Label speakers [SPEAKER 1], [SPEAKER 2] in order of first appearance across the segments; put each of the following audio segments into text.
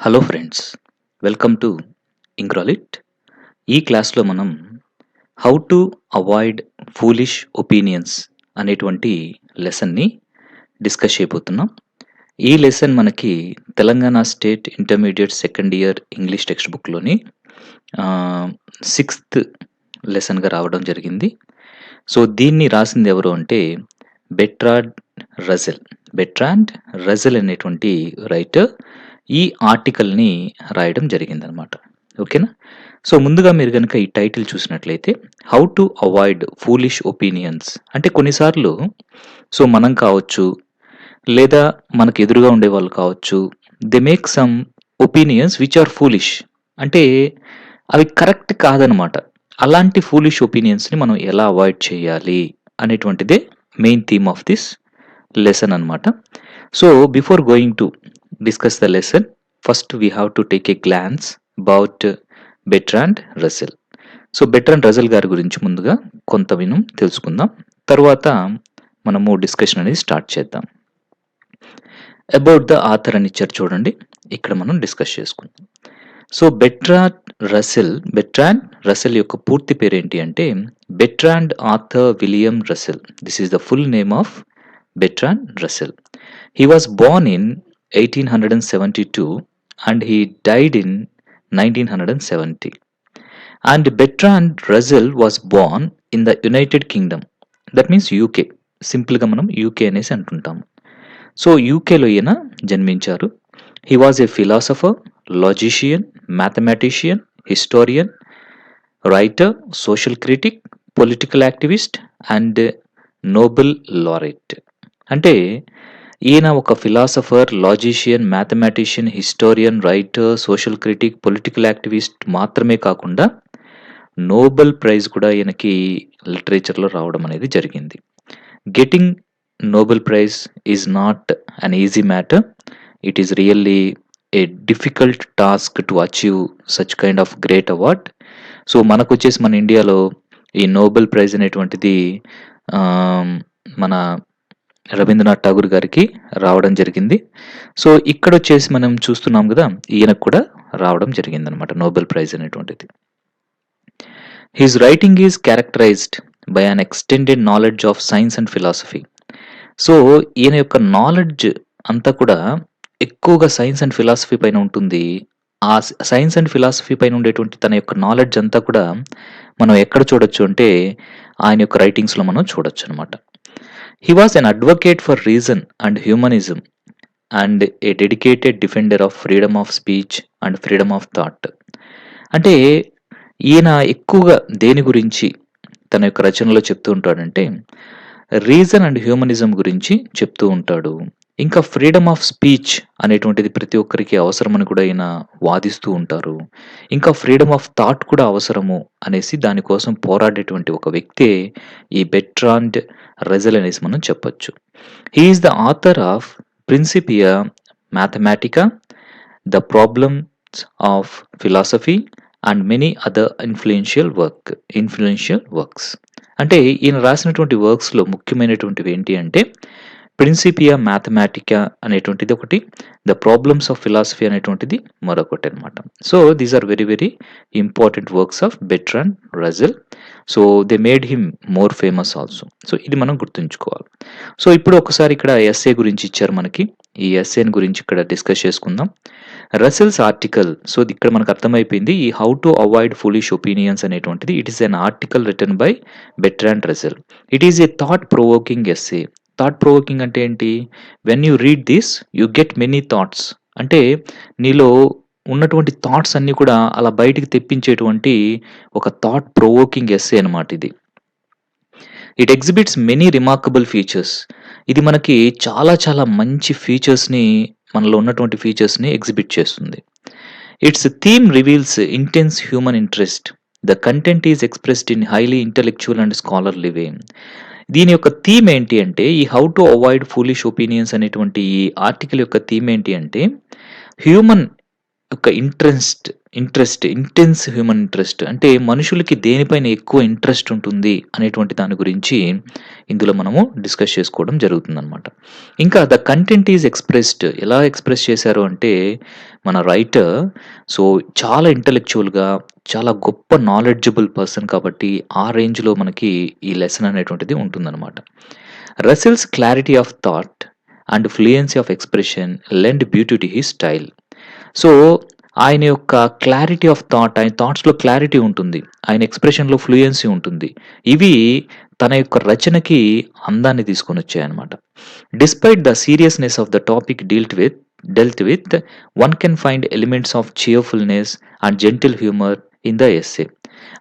[SPEAKER 1] Hello friends, welcome to ఇంక్రాలిట్. ఈ క్లాస్లో మనం how to avoid foolish opinions అనేటువంటి లెసన్ని డిస్కస్ చేయబోతున్నాం. ఈ లెసన్ మనకి Telangana state intermediate second year English text బుక్లోని 6th లెసన్గా రావడం జరిగింది. సో దీన్ని రాసింది ఎవరు అంటే బెట్రాండ్ రజెల్ అనేటువంటి రైటర్ ఈ ఆర్టికల్ని రాయడం జరిగిందనమాట. ఓకేనా? సో ముందుగా మీరు కనుక ఈ టైటిల్ చూసినట్లయితే how to avoid foolish opinions అంటే కొన్నిసార్లు సో మనం కావచ్చు, లేదా మనకు ఎదురుగా ఉండే వాళ్ళు కావచ్చు, they make some opinions which are foolish, అంటే అవి కరెక్ట్ కాదనమాట. అలాంటి ఫూలిష్ ఒపీనియన్స్ని మనం ఎలా అవాయిడ్ చేయాలి అనేటువంటిదే main theme of this lesson అనమాట. So before going to discuss the lesson, first we have to take a glance about Bertrand Russell. So Bertrand Russell గారి గురించి ముందుగా కొంత తెలుసుకుందాం. తర్వాత మనము డిస్కషన్ అనేది స్టార్ట్ చేద్దాం. అబౌట్ ద ఆథర్ అని ఇచ్చారు చూడండి, ఇక్కడ మనం డిస్కస్ చేసుకుందాం. సో బెట్రాండ్ రసెల్ యొక్క పూర్తి పేరు ఏంటి అంటే Bertrand Arthur William Russell. This is the full name of Bertrand Russell. He was born in 1872 and he died in 1970. And Bertrand Russell was born in the United Kingdom. That means UK. సింపుల్గా మనం UK అనేసి అంటుంటాము. So యూకేలో ఈయన జన్మించారు. He was a philosopher, logician, mathematician, historian, writer, social critic, political activist and Nobel laureate. అంటే ఈయన ఒక philosopher, logician, mathematician, historian, writer, social critic, political activist మాత్రమే కాకుండా నోబెల్ ప్రైజ్ కూడా ఈయనకి లిటరేచర్లో రావడం అనేది జరిగింది. Getting Nobel prize is not an easy matter. It is really a difficult task to achieve such kind of great award. So మనకు వచ్చేసి మన ఇండియాలో ఈ నోబెల్ ప్రైజ్ అనేటువంటిది మన రవీంద్రనాథ్ ఠాగూర్ గారికి రావడం జరిగింది. సో ఇక్కడ వచ్చేసి మనం చూస్తున్నాం కదా, ఈయనకు కూడా రావడం జరిగింది అనమాట నోబెల్ ప్రైజ్ అనేటువంటిది. His writing is characterised by an extended knowledge of science and philosophy. So ఈయన యొక్క నాలెడ్జ్ అంతా కూడా ఎక్కువగా సైన్స్ అండ్ ఫిలాసఫీ పైన ఉంటుంది. ఆ సైన్స్ అండ్ ఫిలాసఫీ పైన ఉండేటువంటి తన యొక్క నాలెడ్జ్ అంతా కూడా మనం ఎక్కడ చూడొచ్చు అంటే ఆయన యొక్క రైటింగ్స్లో మనం చూడొచ్చు అనమాట. He was an advocate for reason and humanism and a dedicated defender of freedom of speech and freedom of thought. అంటే ఈయన ఎక్కువగా దేని గురించి తన యొక్క రచనలో చెప్తూ ఉంటాడంటే రీజన్ అండ్ హ్యూమనిజం గురించి చెప్తూ ఉంటాడు. ఇంకా ఫ్రీడమ్ ఆఫ్ స్పీచ్ అనేటువంటిది ప్రతి ఒక్కరికి అవసరమని కూడా ఈయన వాదిస్తూ ఉంటారు. ఇంకా ఫ్రీడమ్ ఆఫ్ థాట్ కూడా అవసరము అనేసి దానికోసం పోరాడేటువంటి ఒక వ్యక్తే ఈ బెట్రాండ్ రసెల్ అనేసి మనం చెప్పొచ్చు. He is the author of Principia Mathematica, the problems of philosophy and many other influential works. అంటే ఈయన రాసినటువంటి వర్క్స్లో ముఖ్యమైనటువంటివి ఏంటి అంటే ప్రిన్సిపియా మ్యాథమెటికా అనేటువంటిది ఒకటి, ద ప్రాబ్లమ్స్ ఆఫ్ ఫిలాసఫీ అనేటువంటిది మరొకటి అనమాట. So these are very very important works of Bertrand Russell. So they made him more famous also. So ఇది మనం గుర్తుంచుకోవాలి. సో ఇప్పుడు ఒకసారి ఇక్కడ ఎస్ఏ గురించి ఇచ్చారు మనకి. ఈ ఎస్ఏని గురించి ఇక్కడ డిస్కస్ చేసుకుందాం. రసెల్స్ ఆర్టికల్, సో ఇక్కడ మనకు అర్థమైపోయింది ఈ how to avoid foolish opinions అనేటువంటిది. It is an article written by Bertrand Russell. It is a thought provoking essay. Thought provoking అంటే ఏంటి? When you read this you get many thoughts. అంటే నీలో ఉన్నటువంటి థాట్స్ అన్నీ కూడా అలా బయటికి తెప్పించేటువంటి ఒక థాట్ ప్రొవోకింగ్ ఎస్సే అనమాట ఇది. It exhibits many remarkable features. ఇది మనకి చాలా చాలా మంచి ఫీచర్స్ని, మనలో ఉన్నటువంటి ఫీచర్స్ని ఎగ్జిబిట్ చేస్తుంది. Its theme reveals intense human interest. The content is expressed in highly intellectual and scholarly way. దీని యొక్క థీమ్ ఏంటి అంటే ఈ how to avoid foolish opinions అనేటువంటి ఈ ఆర్టికల్ యొక్క థీమ్ ఏంటి అంటే హ్యూమన్ యొక్క ఇంట్రెస్ట్ ఇంటెన్స్ హ్యూమన్ ఇంట్రెస్ట్ అంటే మనుషులకి దేనిపైన ఎక్కువ ఇంట్రెస్ట్ ఉంటుంది అనేటువంటి దాని గురించి ఇందులో మనము డిస్కస్ చేసుకోవడం జరుగుతుందనమాట. ఇంకా ద కంటెంట్ ఈజ్ ఎక్స్‌ప్రెస్డ్ ఎలా ఎక్స్‌ప్రెస్ చేశారు అంటే మన రైటర్ సో చాలా ఇంటెలెక్చువల్‌గా చాలా గొప్ప నాలెడ్జబుల్ పర్సన్ కాబట్టి ఆ రేంజ్‌లో మనకి ఈ లెసన్ అనేటువంటిది ఉంటుందనమాట. Russell's clarity of thought and fluency of expression lend beauty to his style. So, ఆయన యొక్క క్లారిటీ ఆఫ్ థాట్ ఆయన థాట్స్‌లో క్లారిటీ ఉంటుంది. ఆయన ఎక్స్‌ప్రెషన్‌లో ఫ్లూయెన్సీ ఉంటుంది. ఇవి తన యొక్క రచనకి అందాన్ని తీసుకొనొచ్చాయన్నమాట. Despite the seriousness of the topic dealt with one can find elements of cheerfulness and gentle humour in the essay.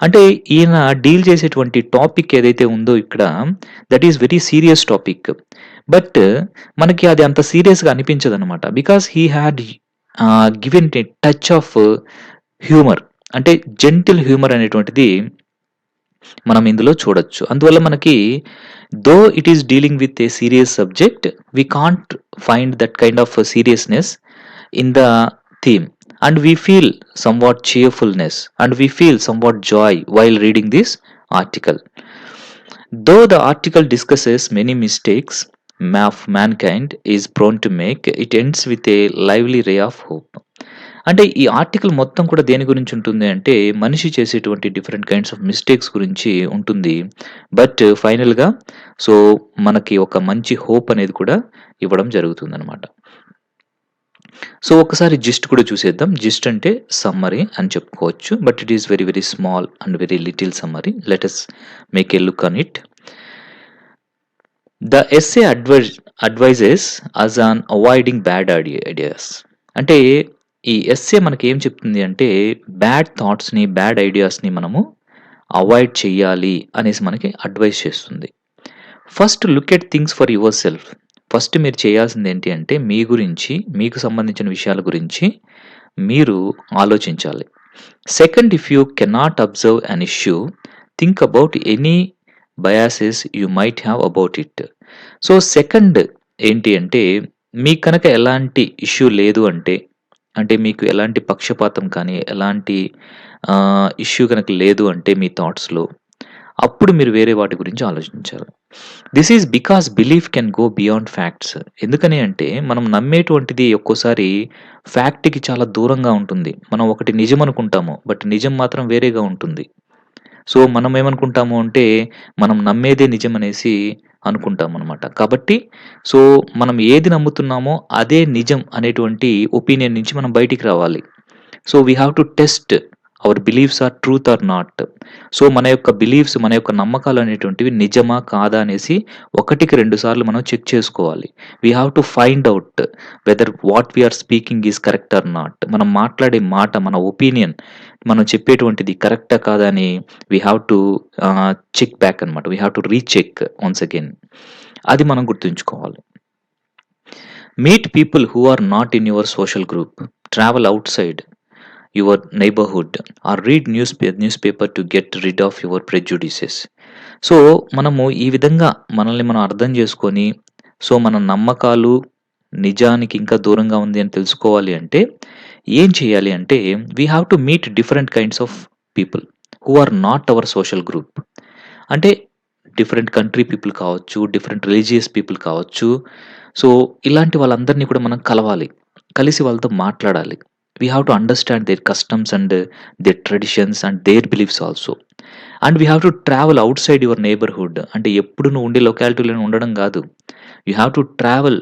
[SPEAKER 1] అంటే ఈయన డీల్ చేసేటువంటి టాపిక్ ఏదైతే ఉందో ఇక్కడ that is very serious topic. But మనకి అది అంత సీరియస్‌గా అనిపించదనమాట. Because he had given a touch of humour. అంటే జెంటిల్ హ్యూమర్ అనేటువంటిది మనం ఇందులో చూడొచ్చు. అందువల్ల మనకి though it is dealing with a serious subject we can't find that kind of seriousness in the theme and we feel somewhat cheerfulness and we feel somewhat joy while reading this article. Though the article discusses many mistakes mankind is prone to make, it ends with a lively ray of hope. అంటే ఈ article మొత్తం కూడా దేని గురించి ఉంటుంది అంటే మనిషి చేసేటువంటి డిఫరెంట్ కైండ్స్ ఆఫ్ మిస్టేక్స్ గురించి ఉంటుంది. బట్ ఫైనల్‌గా సో మనకి ఒక మంచి హోప్ అనేది కూడా ఇవ్వడం జరుగుతుందనమాట. సో ఒకసారి జిస్ట్ కూడా చూసేద్దాం. జిస్ట్ అంటే సమ్మరీ అని చెప్పుకోవచ్చు. But it is very very small and very little summary. Let us make a look on it. The essay advises us on avoiding bad ideas. అంటే ఈ ఎస్సే మనకి ఏం చెప్తుంది అంటే బ్యాడ్ థాట్స్‌ని, బ్యాడ్ ఐడియాస్‌ని మనము అవాయిడ్ చేయాలి అనేసి మనకి అడ్వైస్ చేస్తుంది. First look at things for your self. First మీరు చేయాల్సింది ఏంటి అంటే మీ గురించి, మీకు సంబంధించిన విషయాల గురించి మీరు ఆలోచించాలి. Second, if you cannot observe an issue, think about any biases you might have about it. So second ఏంటి అంటే మీకు కనుక ఎలాంటి ఇష్యూ లేదు అంటే, అంటే మీకు ఎలాంటి పక్షపాతం కానీ, ఎలాంటి ఇష్యూ గనక లేదు అంటే మీ థాట్స్‌లో, అప్పుడు మీరు వేరే వాటి గురించి ఆలోచించాలి. This is because belief can go beyond facts. ఎందుకని అంటే మనం నమ్మేటువంటిది ఒక్కోసారి ఫ్యాక్ట్‌కి చాలా దూరంగా ఉంటుంది. మనం ఒకటి నిజం అనుకుంటాము. బట్ నిజం మాత్రం వేరేగా ఉంటుంది. సో మనం ఏమనుకుంటాము అంటే మనం నమ్మేదే నిజం అనేసి అనుకుంటామనమాట. కాబట్టి సో మనం ఏది నమ్ముతున్నామో అదే నిజం అనేటువంటి ఒపీనియన్ నుంచి మనం బయటికి రావాలి. So we have to test our beliefs are truth or not. So మన యొక్క బిలీఫ్స్, మన యొక్క నమ్మకాలు అనేటువంటివి నిజమా కాదా అనేసి ఒకటికి 2 సార్లు మనం చెక్ చేసుకోవాలి. We have to find out whether what we are speaking is correct or not. మనం మాట్లాడే మాట, మన ఒపీనియన్, మనం చెప్పేటువంటిది కరెక్టా కాదా అని we have to check back అనమాట. We have to recheck once again. అది మనం గుర్తుంచుకోవాలి. Meet people who are not in your social group. Travel outside your neighbourhood or read newspaper to get rid of your prejudices. So మనము ఈ విధంగా మనల్ని మనం అర్థం చేసుకొని, సో మన నమ్మకాలు నిజానికి ఇంకా దూరంగా ఉంది అని తెలుసుకోవాలి అంటే ఏం చేయాలి అంటే we have to meet different kinds of people who are not our social group. అంటే డిఫరెంట్ కంట్రీ పీపుల్ కావచ్చు, డిఫరెంట్ రిలీజియస్ పీపుల్ కావచ్చు. సో ఇలాంటి వాళ్ళందరినీ కూడా మనం కలవాలి. కలిసి వాళ్ళతో మాట్లాడాలి. We have to understand their customs and their traditions and their beliefs also. And we have to travel outside your neighbourhood. అంటే ఎప్పుడు నువ్వు ఉండే లొకాలిటీలోనే ఉండడం కాదు. You have to travel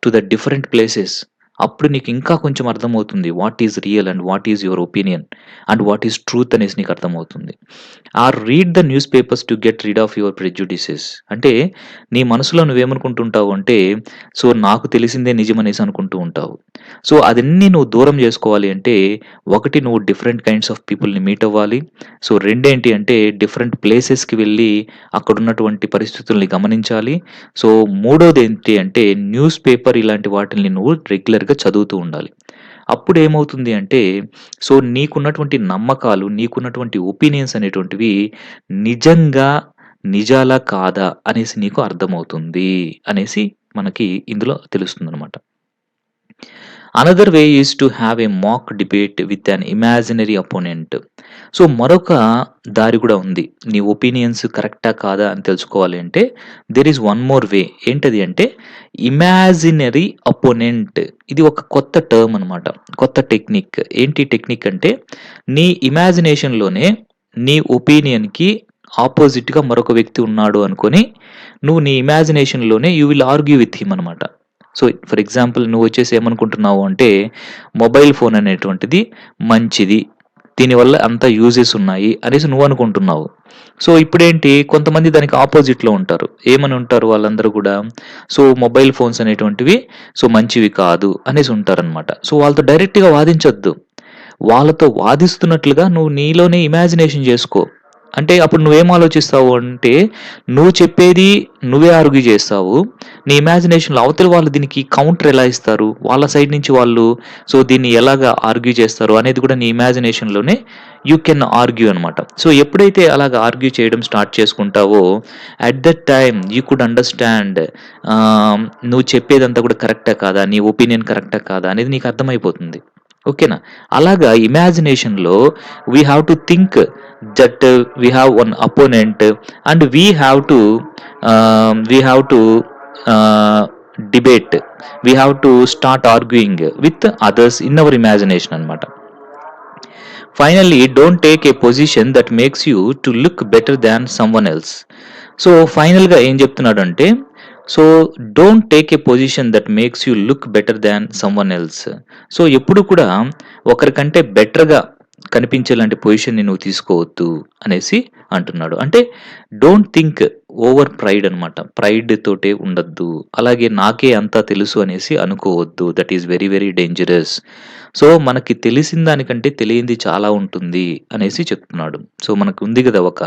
[SPEAKER 1] to the different places. అప్పుడు నీకు ఇంకా కొంచెం అర్థమవుతుంది. What is real and what is your opinion and what is truth అనేసి నీకు అర్థమవుతుంది. Or read the news papers to get rid of your prejudices. అంటే నీ మనసులో నువ్వేమనుకుంటుంటావు అంటే సో నాకు తెలిసిందే నిజం అనేసి అనుకుంటూ ఉంటావు. సో అదన్నీ నువ్వు దూరం చేసుకోవాలి అంటే ఒకటి నువ్వు డిఫరెంట్ కైండ్స్ ఆఫ్ పీపుల్‌ని మీట్ అవ్వాలి. సో రెండేంటి అంటే డిఫరెంట్ ప్లేసెస్‌కి వెళ్ళి అక్కడున్నటువంటి పరిస్థితుల్ని గమనించాలి. సో మూడోదేంటి అంటే న్యూస్ పేపర్ ఇలాంటి వాటిల్ని నువ్వు రెగ్యులర్‌గా చదువుతూ ఉండాలి. అప్పుడేమవుతుంది అంటే సో నీకున్నటువంటి నమ్మకాలు, నీకున్నటువంటి ఒపీనియన్స్ అనేటువంటివి నిజంగా నిజాలా కాదా అనేసి నీకు అర్థమవుతుంది అనేసి మనకి ఇందులో తెలుస్తుందనమాట. Another way is to have a mock debate with an imaginary opponent. So, మరొక దారి కూడా ఉంది. నీ ఒపీనియన్స్ కరెక్టా కాదా అని తెలుసుకోవాలి అంటే there is one more way. ఏంటది అంటే ఇమాజినరీ అపోనెంట్. ఇది ఒక కొత్త టర్మ్ అనమాట. కొత్త టెక్నిక్. ఏంటి టెక్నిక్ అంటే నీ ఇమాజినేషన్‌లోనే నీ ఒపీనియన్‌కి ఆపోజిట్‌గా మరొక వ్యక్తి ఉన్నాడు అనుకోని, నువ్వు నీ ఇమాజినేషన్‌లోనే you will argue with him అనమాట. సో, ఫర్ ఎగ్జాంపుల్ నువ్వొచ్చేసి ఏమనుకుంటున్నావు అంటే, మొబైల్ ఫోన్ అనేటువంటిది మంచిది. దీనివల్ల అంత యూజెస్ ఉన్నాయి అనేసి నువ్వనుకుంటున్నావు. సో, ఇప్పుడేంటి కొంతమంది దానికి అపోజిట్‌లో ఉంటారు. ఏమని ఉంటారు వాళ్ళందరూ గూడా, సో, మొబైల్ ఫోన్స్ అనేటువంటివి మంచివి కాదు అనేసి ఉంటారనమాట. సో, వాళ్ళతో డైరెక్ట్‌గా వాదించొద్దు. వాళ్ళతో వాదిస్తున్నట్లుగా నువ్వు నీలోనే ఇమాజినేషన్ జేసుకో. అంటే అప్పుడు నువ్వేం ఆలోచిస్తావు అంటే, నువ్వు చెప్పేది నువ్వే ఆర్గ్యూ చేస్తావు. నీ ఇమాజినేషన్‌లో అవతల వాళ్ళు దీనికి కౌంటర్ ఎలా ఇస్తారు? వాళ్ళ సైడ్ నుంచి వాళ్ళు దీన్ని ఎలాగా ఆర్గ్యూ చేస్తారు అనేది కూడా నీ ఇమాజినేషన్‌లోనే యూ కెన్ ఆర్గ్యూ అనమాట. సో, ఎప్పుడైతే అలాగా ఆర్గ్యూ చేయడం స్టార్ట్ చేసుకుంటావో, at that time you could understand నువ్వు చెప్పేదంతా కూడా కరెక్టా కాదా? నీ ఒపీనియన్ కరెక్టా కాదా? అనేది నీకు అర్థమైపోతుంది. ఓకేనా? అలాగా ఇమాజినేషన్‌లో we have to think that we have one opponent and we have to ah, debate. We have to start arguing with others in our imagination అనమాట. Finally don't take a position that makes you to look better than someone else. So, ఫైనల్‌గా ఏం చెప్తున్నాడంటే, so, don't take a position that makes you look better than someone else. So, ఎప్పుడు కూడా ఒకరికంటే బెటర్‌గా కనిపించేలాంటి పొజిషన్‌ని నువ్వు తీసుకోవద్దు అనేసి అంటున్నాడు. అంటే డోంట్ థింక్ ఓవర్ ప్రైడ్ అనమాట. ప్రైడ్ తోటే ఉండొద్దు. అలాగే నాకే అంతా తెలుసు అనేసి అనుకోవద్దు. That is very very dangerous. So, మనకి తెలిసిన దానికంటే తెలియంది చాలా ఉంటుంది అనేసి చెప్తున్నాడు. సో, మనకు ఉంది గదా! ఒక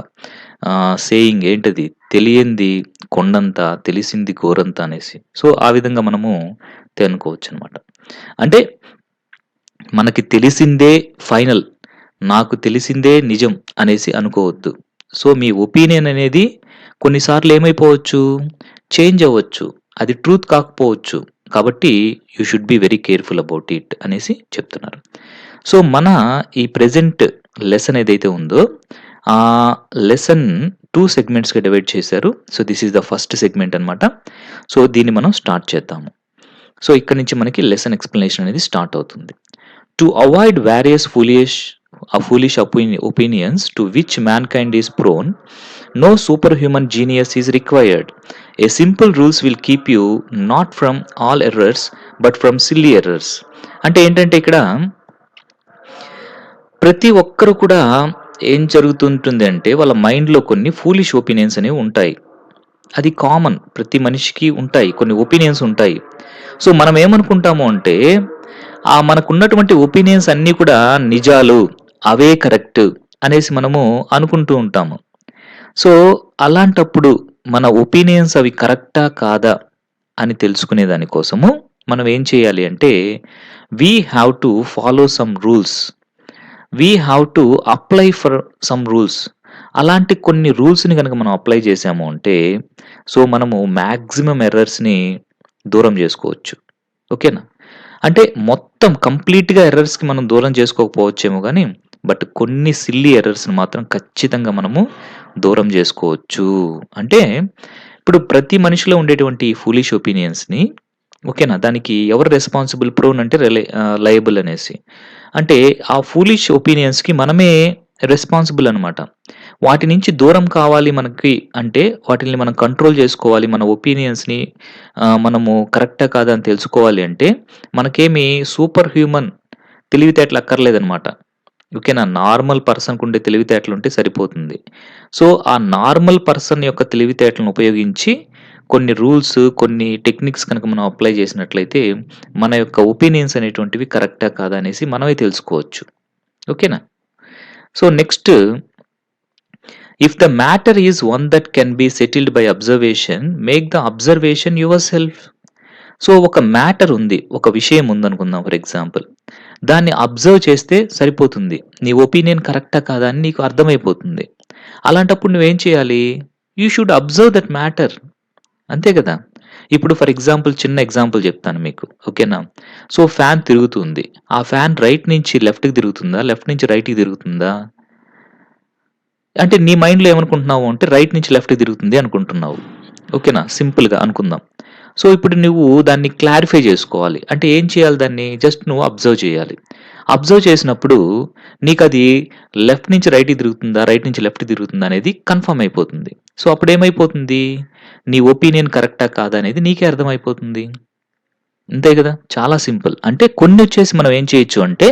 [SPEAKER 1] సేయింగ్ ఏంటది? తెలియంది కొండంత, తెలిసింది గోరంత అనేసి. సో, ఆ విధంగా మనము అనుకోవచ్చనమాట. అంటే మనకి తెలిసిందే ఫైనల్. నాకు తెలిసిందే నిజం అనేసి అనుకోవద్దు. సో, మీ ఒపీనియన్ అనేది కొన్నిసార్లు ఏమైపోవచ్చు? చేంజ్ అవ్వచ్చు. అది ట్రూత్ కాకపోవచ్చు. కాబట్టి you should be very careful about it అనేసి చెప్తున్నారు. సో, మన ఈ ప్రెజెంట్ లెసన్ ఏదైతే ఉందో, ఆ లెసన్ 2 సెగ్మెంట్స్‌గా డివైడ్ చేశారు. So, this is the first segment అనమాట. సో, దీన్ని మనం స్టార్ట్ చేద్దాము. సో, ఇక్కడి నుంచి మనకి లెసన్ ఎక్స్‌ప్లనేషన్ అనేది స్టార్ట్ అవుతుంది. To avoid various foolish opinions to which mankind is prone, no superhuman genius is required. A simple rules will keep you not from all errors but from silly errors. అంటే ఏంటంటే ఇక్కడ ప్రతి ఒక్కరు కూడా ఏం జరుగుతుంటుంది అంటే వాళ్ళ మైండ్‌లో కొన్ని ఫూలిష్ ఒపీనియన్స్ అనేవి ఉంటాయి. అది కామన్. ప్రతి మనిషికి ఉంటాయి. కొన్ని ఒపీనియన్స్ ఉంటాయి. సో, మనం ఏమనుకుంటాము అంటే మనకున్నటువంటి ఒపీనియన్స్ అన్నీ కూడా నిజాలు, అవే కరెక్ట్ అనేసి మనము అనుకుంటూ ఉంటాము. సో, అలాంటప్పుడు మన ఒపీనియన్స్ అవి కరెక్టా? కాదా? అని తెలుసుకునే దాని కోసము మనం ఏం చేయాలి అంటే we have to follow some rules. We have to apply for some rules. అలాంటి కొన్ని రూల్స్‌ని గనక మనం అప్లై చేశాము అంటే సో, మనము మాక్సిమం ఎర్రర్స్‌ని దూరం జేసుకోవచ్చు. ఓకేనా? అంటే మొత్తం కంప్లీట్‌గా ఎర్రర్స్‌కి మనం దూరం చేసుకోకపోవచ్చేమో గానీ, బట్ కొన్ని సిల్లీ ఎర్రర్స్‌ని మాత్రం ఖచ్చితంగా మనము దూరం జేసుకోవచ్చు. అంటే ఇప్పుడు ప్రతి మనిషిలో ఉండేటువంటి ఫూలిష్ ఒపీనియన్స్‌ని ఓకేనా? దానికి ఎవరు రెస్పాన్సిబుల్? ప్రోన్ అంటే లయబుల్ అనేసి. అంటే ఆ ఫూలిష్ ఒపీనియన్స్‌కి మనమే రెస్పాన్సిబుల్ అనమాట. వాటి నుంచి దూరం కావాలి మనకి అంటే వాటిల్ని మనం కంట్రోల్ జేసుకోవాలి. మన ఒపీనియన్స్‌ని మనము కరెక్టా? కాదా? అని తెలుసుకోవాలి అంటే మనకేమి సూపర్ హ్యూమన్ తెలివితేటలు అక్కర్లేదనమాట. ఓకేనా? నార్మల్ పర్సన్‌కుండే తెలివితేటలుంటే సరిపోతుంది. సో, ఆ నార్మల్ పర్సన్ యొక్క తెలివితేటలను ఉపయోగించి కొన్ని రూల్స్, కొన్ని టెక్నిక్స్ కనుక మనం అప్లై చేసినట్లయితే మన యొక్క ఒపీనియన్స్ అనేటువంటివి కరెక్టా? కాదా? అనేసి మనమే తెలుసుకోవచ్చు. ఓకేనా? So, next if the matter is one that can be settled by observation, make the observation yourself. So, ఒక మ్యాటర్ ఉంది. ఒక విషయం ఉందనుకుందాం ఫర్ ఎగ్జాంపుల్. దాన్ని అబ్జర్వ్ చేస్తే సరిపోతుంది. నీ ఒపీనియన్ కరెక్టా? కాదా? అని నీకు అర్థమైపోతుంది. అలాంటప్పుడు నువ్వేం చేయాలి? You should observe that matter. అంతే గదా! ఇప్పుడు ఫర్ ఎగ్జాంపుల్ చిన్న ఎగ్జాంపుల్ చెప్తాను మీకు. ఓకేనా? సో, ఫ్యాన్ తిరుగుతుంది. ఆ ఫ్యాన్ రైట్ నుంచి లెఫ్ట్‌కి తిరుగుతుందా? లెఫ్ట్ నుంచి రైట్‌కి తిరుగుతుందా? అంటే నీ మైండ్‌లో ఏమనుకుంటున్నావు అంటే రైట్ నుంచి లెఫ్ట్‌కి తిరుగుతుంది అనుకుంటున్నావు. ఓకేనా? సింపుల్‌గా అనుకుందాం. సో, ఇప్పుడు నువ్వు దాన్ని క్లారిఫై చేసుకోవాలి. అంటే ఏం చేయాలి దాన్ని? జస్ట్ నువ్వు అబ్జర్వ్ చేయాలి. అబ్జర్వ్ చేసినప్పుడు నీకది లెఫ్ట్ నుంచి రైట్‌కి తిరుగుతుందా? రైట్ నుంచి లెఫ్ట్‌కి తిరుగుతుందా? అనేది కన్ఫర్మ్ అయిపోతుంది. సో, అప్పుడేమైపోతుంది? నీ ఒపీనియన్ కరెక్టా? కాదా? అనేది నీకే అర్థమైపోతుంది. అంతే గదా! చాలా సింపుల్. అంటే కొన్నొచ్చేసి మనం ఏం చేయొచ్చు అంటే,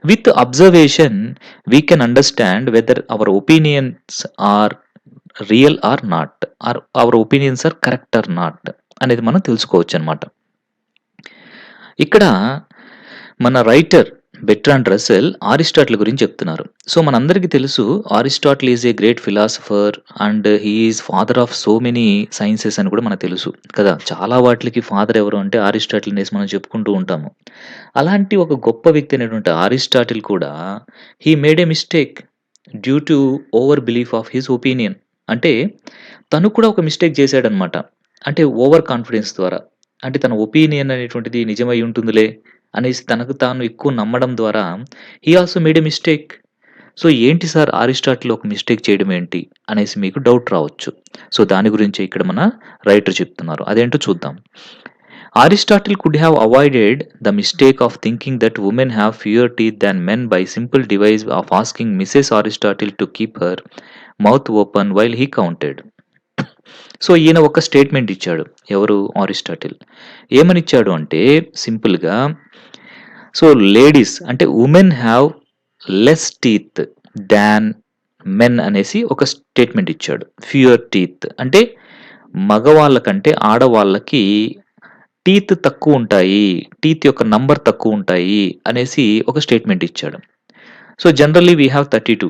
[SPEAKER 1] with observation we can understand whether our opinions are real or not. Or our opinions are correct or not అనేది మనం తెలుసుకోవచ్చనమాట. ఇక్కడ మన రైటర్ బెర్ట్రాండ్ రస్సెల్ అరిస్టాటిల్ గురించి చెప్తున్నారు. సో, మనందరికీ తెలుసు Aristotle is a great philosopher and he is father of so many sciences అని కూడా మనకు తెలుసు కదా! చాలా వాటిలకి ఫాదర్ ఎవరు అంటే అరిస్టాటిల్ అనేసి మనం చెప్పుకుంటూ ఉంటాము. అలాంటి ఒక గొప్ప వ్యక్తి అయినటువంటి అరిస్టాటిల్ కూడా హి made a mistake due to over belief of his opinion. అంటే తను కూడా ఒక మిస్టేక్ చేశాడనమాట. అంటే ఓవర్ కాన్ఫిడెన్స్ ద్వారా. అంటే తన ఒపీనియన్ అనేటువంటిది నిజమై ఉంటుందిలే అనేసి తనకు తాను ఎక్కువ నమ్మడం ద్వారా హి also made a mistake. So, ఏంటి సార్ అరిస్టాటిల్ ఒక మిస్టేక్ చేయడం ఏంటి? అనేసి మీకు డౌట్ రావచ్చు. సో, దాని గురించే ఇక్కడ మన రైటర్ చెప్తున్నారు. అదేంటో చూద్దాం. Aristotle could have avoided the mistake of thinking that women have fewer teeth than men by simple device of asking Mrs. Aristotle to keep her mouth open while he counted. So, ఈయన ఒక statement ఇచ్చాడు. ఎవరు? Aristotle. ఏమనిచ్చాడు అంటే సింపుల్‌గా so, ladies అంటే women have less teeth than men అనేసి ఒక statement ఇచ్చాడు. ఫ్యూయర్ టీత్ అంటే మగవాళ్ళ కంటే ఆడవాళ్ళకి టీత్ తక్కువుంటాయి. టీత్ యొక్క నంబర్ తక్కువుంటాయి అనేసి ఒక స్టేట్మెంట్ ఇచ్చాడు. సో, జనరల్లీ వి హావ్ 32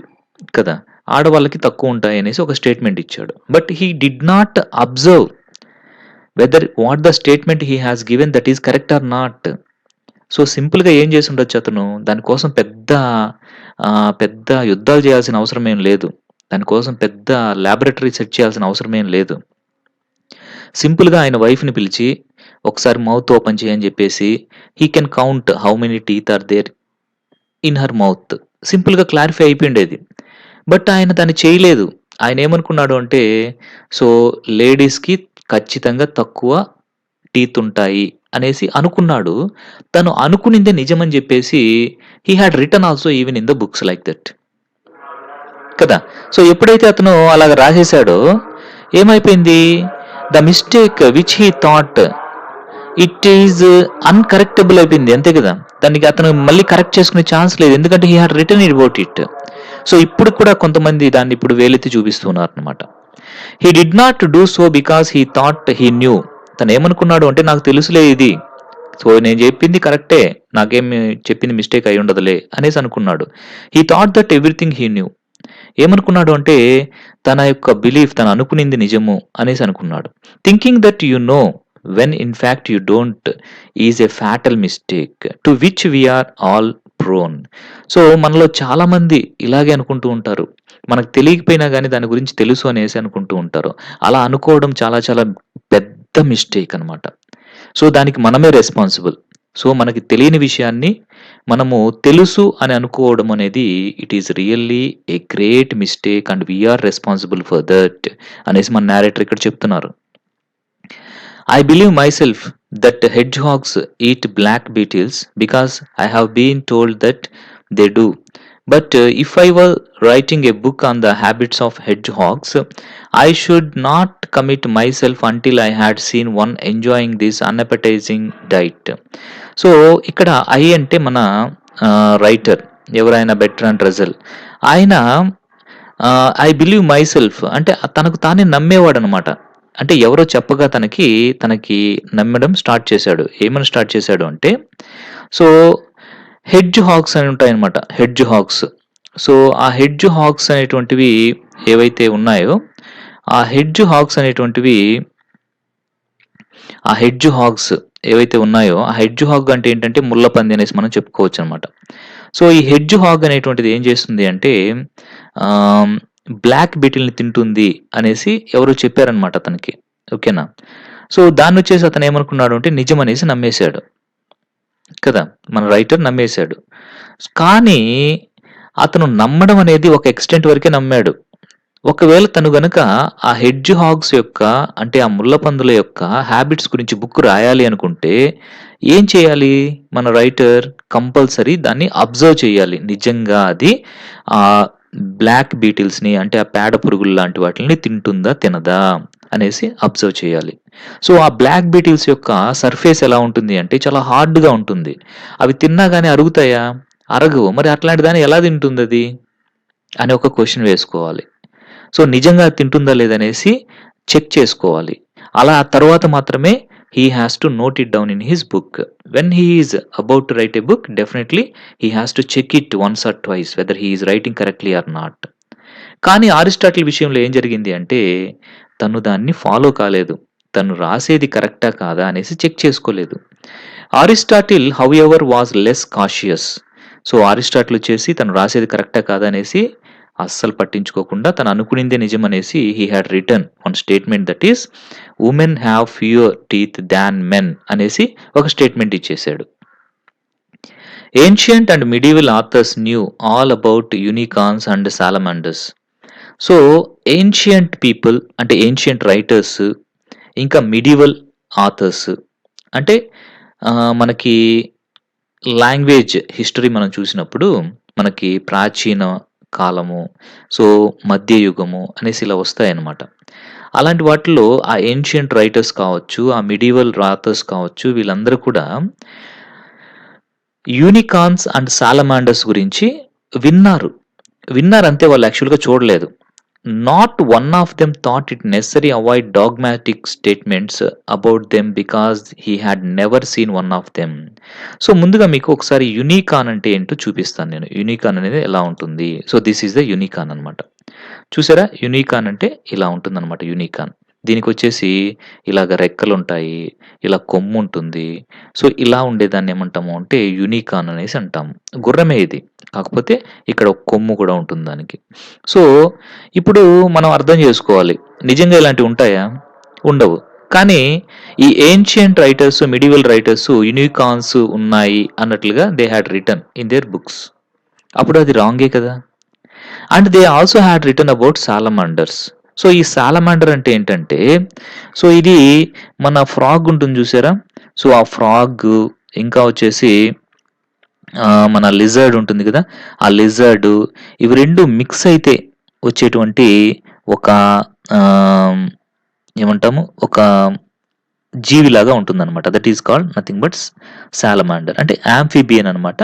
[SPEAKER 1] కదా! ఆడవాళ్ళకి తక్కువుంటాయి అనేసి ఒక స్టేట్మెంట్ ఇచ్చాడు. But he did not observe whether what the statement he has given that is correct or not. So, సింపుల్‌గా ఏం చేసుండొచ్చు అతను, దానికోసం పెద్ద యుద్ధాలు చేయాల్సిన అవసరం ఏం లేదు. దానికోసం పెద్ద లాబొరేటరీ సెట్ చేయాల్సిన అవసరం ఏం లేదు. సింపుల్‌గా ఆయన వైఫ్‌ని పిలిచి, ఒకసారి మౌత్ ఓపెన్ చెయ్యి అని చెప్పేసి, he can count how many teeth are there in her mouth. సింపుల్‌గా క్లారిఫై అయిపోయిండేది. బట్ ఆయన దాన్ని చేయలేదు. ఆయనేమనుకున్నాడు అంటే, సో, లేడీస్‌కి ఖచ్చితంగా తక్కువ టీత్ ఉంటాయి అనేసి అనుకున్నాడు. తను అనుకునిందే నిజమని జెప్పేసి he had written also even in the books like that. కదా! సో, ఎప్పుడైతే అతను అలాగ రాసేసాడో ఏమైపోయింది? The mistake which he thought it is uncorrectable అయిపోయింది. అంతే కదా! దానికి అతను మళ్ళీ కరెక్ట్ చేసుకునే ఛాన్స్ లేదు. ఎందుకంటే he had written about it. So, ఇప్పుడు కూడా కొంతమంది దాన్ని ఇప్పుడు వేలెత్తి చూపిస్తున్నారనమాట. He did not do so because he thought he knew. తనేమనుకున్నాడు అంటే నాకు తెలుసులే ఇది. సో, నేను చెప్పింది కరెక్టే. నాకేమి చెప్పింది మిస్టేక్ అయ్యుండదులే అనేసి అనుకున్నాడు. He thought that everything he knew. ఏమనుకున్నాడు అంటే తన యొక్క బిలీఫ్ తను అనుకునింది నిజము అనేసి అనుకున్నాడు. Thinking that you know when in fact you don't is a fatal mistake to which we are all prone. So, మనలో చాలామంది ఇలాగే అనుకుంటూ ఉంటారు. మనకు తెలియకపోయినా గానీ దాని గురించి తెలుసు అనేసి అనుకుంటూ ఉంటారు. అలా అనుకోవడం చాలా చాలా పెద్ద మిస్టేక్ అనమాట. సో, దానికి మనమే రెస్పాన్సిబుల్. సో, మనకి తెలియని విషయాన్ని మనము తెలుసు అని అనుకోవడం అనేది it is really a great mistake and we are responsible for that అనేసి మన narrator ఇక్కడ చెప్తున్నారు. I believe myself that hedgehogs eat black beetles because I have been told that they do. But if I were writing a book on the habits of hedgehogs, I should not commit myself until I had seen one enjoying this unappetizing diet. So, ఇక్కడ I అంటే మన writer ఎవరైనా Bertrand Russell. ఆయన I believe myself అంటే తనకు తానే నమ్మేవాడనమాట. అంటే ఎవరో చెప్పగా తనకి నమ్మడం స్టార్ట్ చేశాడు. ఏమని స్టార్ట్ చేశాడు అంటే, సో, హెడ్జ్ హాగ్స్ అని ఉంటాయన్నమాట. Hedge hog's. సో, ఆ హెడ్జ్ హాగ్స్ అనేటువంటివి ఏవైతే ఉన్నాయో, ఆ హెడ్జ్ హాగ్స్ అనేటువంటివి ఆ హెడ్జ్ హాగ్స్ ఏవైతే ఉన్నాయో, ఆ హెడ్జ్ హాగ్ అంటే ఏంటంటే ముళ్ళపంది అనేసి మనం చెప్పుకోవచ్చనమాట. సో, ఈ హెడ్జ్ హాగ్ అనేటువంటిది ఏం చేస్తుంది అంటే బ్లాక్ బీటిల్‌ని తింటుంది అనేసి ఎవరో చెప్పారనమాట అతనికి. ఓకేనా? సో, దాన్నొచ్చేసి అతనేమనుకున్నాడు అంటే నిజమనేసి నమ్మేశాడు. కదా! మన రైటర్ నమ్మేశాడు. కానీ అతను నమ్మడం అనేది ఒక ఎక్స్‌టెంట్ వరకే నమ్మాడు. ఒకవేళ తను గనక ఆ హెడ్జ్ హాగ్స్ యొక్క అంటే ఆ ముళ్ళపందుల యొక్క హాబిట్స్ గురించి బుక్ రాయాలి అనుకుంటే ఏం చేయాలి? మన రైటర్ కంపల్సరీ దాన్ని అబ్జర్వ్ చేయాలి. నిజంగా అది బ్లాక్ బీటిల్స్‌ని అంటే ఆ పేడ పురుగులు లాంటి వాటిల్ని తింటుందా? తినదా? అనేసి అబ్జర్వ్ చేయాలి. సో, ఆ బ్లాక్ బీటిల్స్ యొక్క సర్ఫేస్ ఎలా ఉంటుంది అంటే చాలా హార్డ్‌గా ఉంటుంది. అవి తిన్నా గాని అరుగుతాయా? అరగవు. మరి అట్లాంటి దాన్ని ఎలా తింటుందది? అని ఒక క్వెషన్ వేసుకోవాలి. సో, నిజంగా అది తింటుందా లేదనేసి చెక్ చేసుకోవాలి. అలా ఆ తర్వాత మాత్రమే he has to note it down in his book. When he is about to write a book definitely he has to check it once or twice whether he is writing correctly or not. కానీ Aristotle విషయంలో ఏం జరిగింది అంటే తను దాన్ని follow కాలేదు. తను రాసేది కరెక్టా కాదా అనేసి చెక్ చేసుకోలేదు. Aristotle however was less cautious. So, Aristotle వచ్చేసి తను రాసేది కరెక్టా కాదా అనేసి అస్సలు పట్టించుకోకుండా తను అనుకునిందే నిజమనేసి he had written one statement that is women have fewer teeth than men అనేసి ఒక స్టేట్మెంట్ ఇచ్చేసాడు. Ancient and medieval authors knew all about unicorns and salamanders. So, ancient people అంటే ఏన్షియంట్ రైటర్స్ ఇంకా మిడివల్ ఆథర్స్ అంటే మనకి language history మనం చూసినప్పుడు మనకి ప్రాచీన కాలము, సో మధ్యయుగము అనేసి ఇలా వస్తాయన్నమాట. అలాంటి వాటిల్లో ఆ ఏన్షియంట్ రైటర్స్ కావచ్చు, ఆ మిడివల్ ఆథర్స్ కావచ్చు వీళ్ళందరూ కూడా యూనికార్న్స్ అండ్ సాలమాండర్స్ గురించి విన్నారు. విన్నారంతే వాళ్ళు యాక్చువల్‌గా చూడలేదు. Not one of them thought it necessary avoid dogmatic statements about them because he had never seen one of them. So, ముందుగా మీకు ఒకసారి యూనికాన్ అంటే ఏంటో చూపిస్తాను నేను. యూనికాన్ అనేది ఎలా ఉంటుంది. So, this is the unicorn అనమాట. చూసారా? యూనికాన్ అంటే ఇలా ఉంటుందనమాట యూనికాన్. దీనికొచ్చేసి ఇలాగ రెక్కలుంటాయి. ఇలా కొమ్ముంటుంది. సో, ఇలా ఉండేదాన్ని ఏమంటాము అంటే యూనికాన్ అనేసి అంటాము. గుర్రమే ఇది. కాకపోతే ఇక్కడ ఒక కొమ్ము కూడా ఉంటుంది దానికి. సో, ఇప్పుడు మనం అర్థం చేసుకోవాలి. నిజంగా ఇలాంటివి ఉంటాయా? ఉండవు. కానీ ఈ ancient writers, medieval writers unicorns ఉన్నాయి అన్నట్లుగా they had written in their books. అప్పుడు అది రాంగే కదా! And they also had written about salamanders. So, ఈ సాలమాండర్ అంటే ఏంటంటే, సో, ఇది మన ఫ్రాగ్ ఉంటుంది చూసారా? సో, ఆ ఫ్రాగ్ ఇంకా వచ్చేసి మన లిజర్డ్ ఉంటుంది కదా! ఆ లిజర్డ్ ఇవి 2 మిక్స్ అయితే వచ్చేటువంటి ఒక ఆహ్, ఏమంటాము? ఒక జీవిలాగా ఉంటుందన్నమాట. That is called nothing but salamander. అంటే యాంఫిబియన్ అనమాట.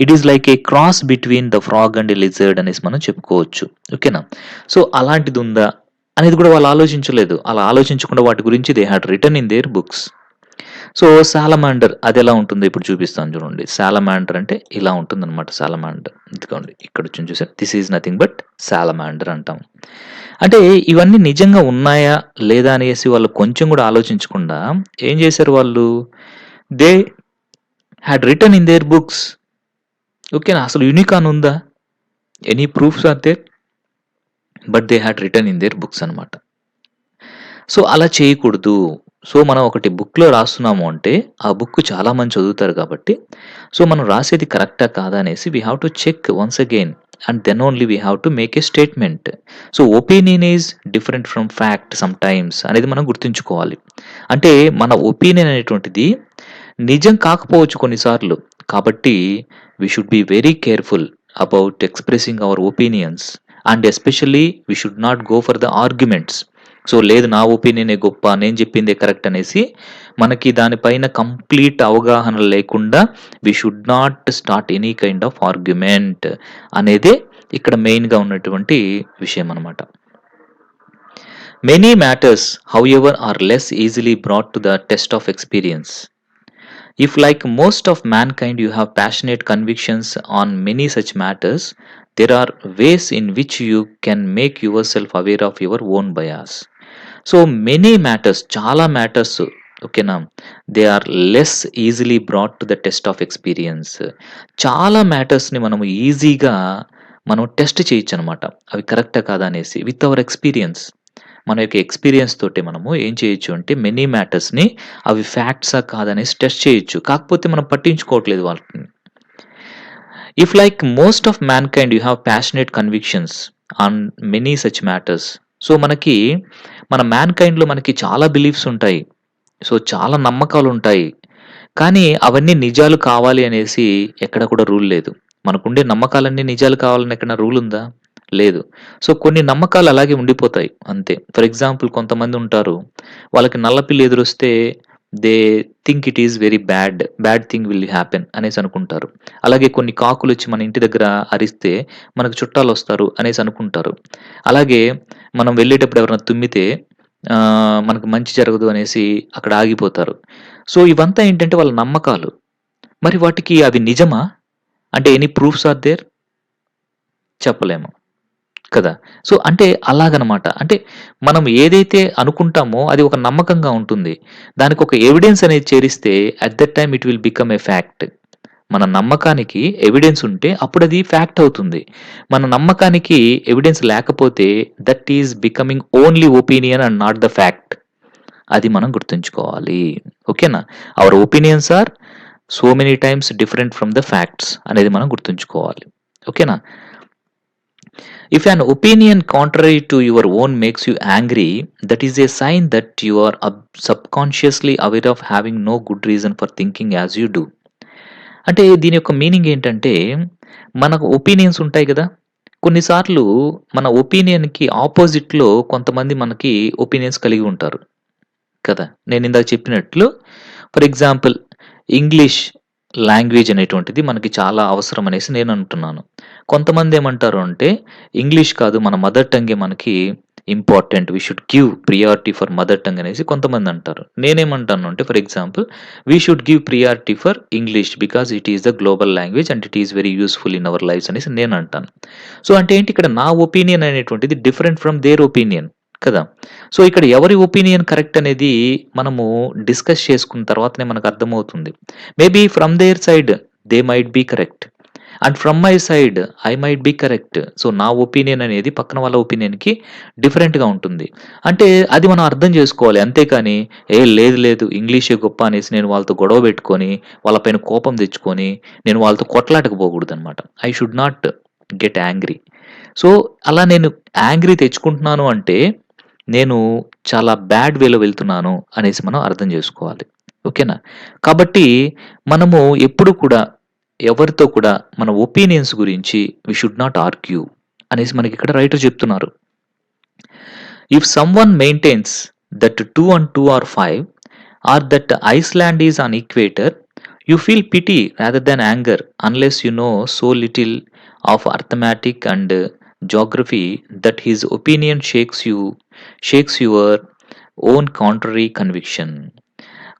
[SPEAKER 1] It is like a cross between the frog and a lizard అనేసి మనం చెప్పుకోవచ్చు. ఓకేనా? సో, అలాంటిదుందా అనేది కూడా వాళ్ళు ఆలోచించలేదు. అలా ఆలోచించకుండా వాటి గురించి they had written in their books. So, salamander అదెలా ఉంటుందో ఇప్పుడు చూపిస్తాను చూడండి. సాలమాండర్ అంటే ఇలా ఉంటుందన్నమాట సాలమాండర్. ఇదిగోండి ఇక్కడొచ్చింది చూసారా? This is nothing but salamander అంటాం. అంటే ఇవన్నీ నిజంగా ఉన్నాయా? లేదా? అనేసి వాళ్ళు కొంచెం కూడా ఆలోచించకుండా ఏం చేశారు వాళ్ళు? They had written in their books. ఓకేనా? అసలు యూనికాన్ ఉందా? Any proofs are there? But they had written in their books అనమాట. సో, అలా చేయకూడదు. సో, మనం ఒకటి బుక్‌లో రాస్తున్నాము అంటే, ఆ బుక్ చాలా మంది చదువుతారు కాబట్టి, సో, మనం రాసేది కరెక్టా కాదా అనేసి we have to check once again and then only we have to make a statement. So, opinion is different from fact sometimes అనేది మనం గుర్తుంచుకోవాలి. అంటే మన ఒపీనియన్ అనేటువంటిది నిజం కాకపోవచ్చు కొన్నిసార్లు. కాబట్టి we should be very careful about expressing our opinions and especially we should not go for the arguments. So, లేదు నా ఒపీనియనే గొప్ప, నేను చెప్పిందే కరెక్ట్ అనేసి మనకి దానిపైన కంప్లీట్ అవగాహన లేకుండా we should not start any kind of argument అనేదే ఇక్కడ మెయిన్‌గా ఉన్నటువంటి విషయం అనమాట. Many matters however are less easily brought to the test of experience. If, like most of mankind, you have passionate convictions on many such matters, there are ways in which you can make yourself aware of your own bias. So, many matters, చాలా matters ఓకేనా? They are less easily brought to the test of experience. చాలా మ్యాటర్స్‌ని మనము ఈజీగా మనం test చేయొచ్చనమాట. అవి కరెక్టా కాదా అనేసి విత్ అవర్ ఎక్స్‌పీరియన్స్. మన యొక్క ఎక్స్‌పీరియన్స్ తోటి మనము ఏం చేయొచ్చు అంటే మెనీ మ్యాటర్స్‌ని అవి ఫ్యాక్ట్సా కాదనేసి టెస్ట్ చేయొచ్చు. కాకపోతే మనం పట్టించుకోవట్లేదు వాటిని. If like most of mankind you have passionate convictions on many such matters. So, మనకి మన మ్యాన్‌కైండ్‌లో మనకి చాలా బిలీఫ్స్ ఉంటాయి. సో, చాలా నమ్మకాలుంటాయి. కానీ అవన్నీ నిజాలు కావాలి అనేసి ఎక్కడ కూడా రూల్ లేదు. మనకుండే నమ్మకాలన్నీ నిజాలు కావాలని ఎక్కడైనా రూల్ ఉందా? లేదు. సో, కొన్ని నమ్మకాలు అలాగే ఉండిపోతాయి అంతే. ఫర్ ఎగ్జాంపుల్ కొంతమందుంటారు. వాళ్ళకి నల్ల పిల్లి ఎదురొస్తే they think it is very bad. Bad thing will happen అనేసి అనుకుంటారు. అలాగే కొన్ని కాకులొచ్చి మన ఇంటి దగ్గర అరిస్తే మనకు చుట్టాలొస్తారు అనేసి అనుకుంటారు. అలాగే మనం వెళ్ళేటప్పుడు ఎవరైనా తుమ్మితే మనకు మంచి జరగదు అనేసి అక్కడ ఆగిపోతారు. సో, ఇవంతా ఏంటంటే వాళ్ళ నమ్మకాలు. మరి వాటికి అవి నిజమా? అంటే ఎనీ ప్రూఫ్స్ ఆర్ దేర్? చెప్పలేము. కదా! సో, అంటే అలాగనమాట. అంటే మనం ఏదైతే అనుకుంటామో అది ఒక నమ్మకంగా ఉంటుంది. దానికొక ఎవిడెన్స్ అనేది చేరిస్తే at that time it will become a fact. మన నమ్మకానికి ఎవిడెన్స్ ఉంటే అప్పుడది ఫ్యాక్ట్ అవుతుంది. మన నమ్మకానికి ఎవిడెన్స్ లేకపోతే that is becoming only opinion and not the fact. అది మనం గుర్తుంచుకోవాలి. ఓకేనా? Our opinions are so many times different from the facts అనేది మనం గుర్తుంచుకోవాలి. ఓకేనా? If an opinion contrary to your own makes you angry, that is a sign that you are subconsciously aware of having no good reason for thinking as you do. అంటే దీని యొక్క meaning ఏంటంటే, మనకు opinions ఉంటాయి గదా! కొన్నిసార్లు మన ఒపీనియన్‌కి అపోజిట్‌లో కొంతమంది మనకి ఒపీనియన్స్ కలిగి ఉంటారు కదా! నేనిందాక చెప్పినట్లు ఫర్ ఎగ్జాంపుల్ ఇంగ్లీష్ లాంగ్వేజ్ అనేటువంటిది మనకి చాలా అవసరం అనేసి నేను అంటున్నాను. కొంతమందేమంటారు అంటే, ఇంగ్లీష్ కాదు మన మదర్ టంగే మనకి important. We should give priority for mother tongue అనేసి కొంతమందంటారు. నేనేమంటాను అంటే for example, we should give priority for English because it is the global language and it is very useful in our lives అనేసి నేనంటాను. So, అంటే ఏంటి ఇక్కడ నా ఒపీనియన్ అనేటువంటిది డిఫరెంట్ ఫ్రమ్ దేర్ ఒపీనియన్ కదా! సో, ఇక్కడ ఎవరి ఒపీనియన్ కరెక్ట్ అనేది మనము డిస్కస్ చేసుకున్న తర్వాతనే మనకు అర్థమవుతుంది. Maybe from their side they might be correct. And from my side I might be correct. So, నా ఒపీనియన్ అనేది పక్కన వాళ్ళ ఒపీనియన్‌కి డిఫరెంట్‌గా ఉంటుంది. అంటే అది మనం అర్థం చేసుకోవాలి. అంతేకాని లేదు లేదు ఇంగ్లీషే గొప్ప అనేసి నేను వాళ్ళతో గొడవ పెట్టుకొని, వాళ్ళ పైన కోపం తెచ్చుకొని, నేను వాళ్ళతో కొట్లాటకు పోకూడదనమాట. I should not get angry. So, అలా నేను యాంగ్రీ తెచ్చుకుంటున్నాను అంటే, నేను చాలా బ్యాడ్ వేలో వెళ్తున్నాను అనేసి మనం అర్థం చేసుకోవాలి. ఓకేనా? కాబట్టి మనము ఎప్పుడు కూడా ఎవరితో కూడా మన ఒపీనియన్స్ గురించి వి షుడ్ నాట్ ఆర్గ్యూ అనేసి మనకిక్కడ రైటర్ చెప్తున్నారు. If someone maintains that 2 and 2 are 5 or that Iceland is on equator, you feel pity rather than anger unless you know so little of arithmetic and geography that his opinion shakes your own contrary conviction.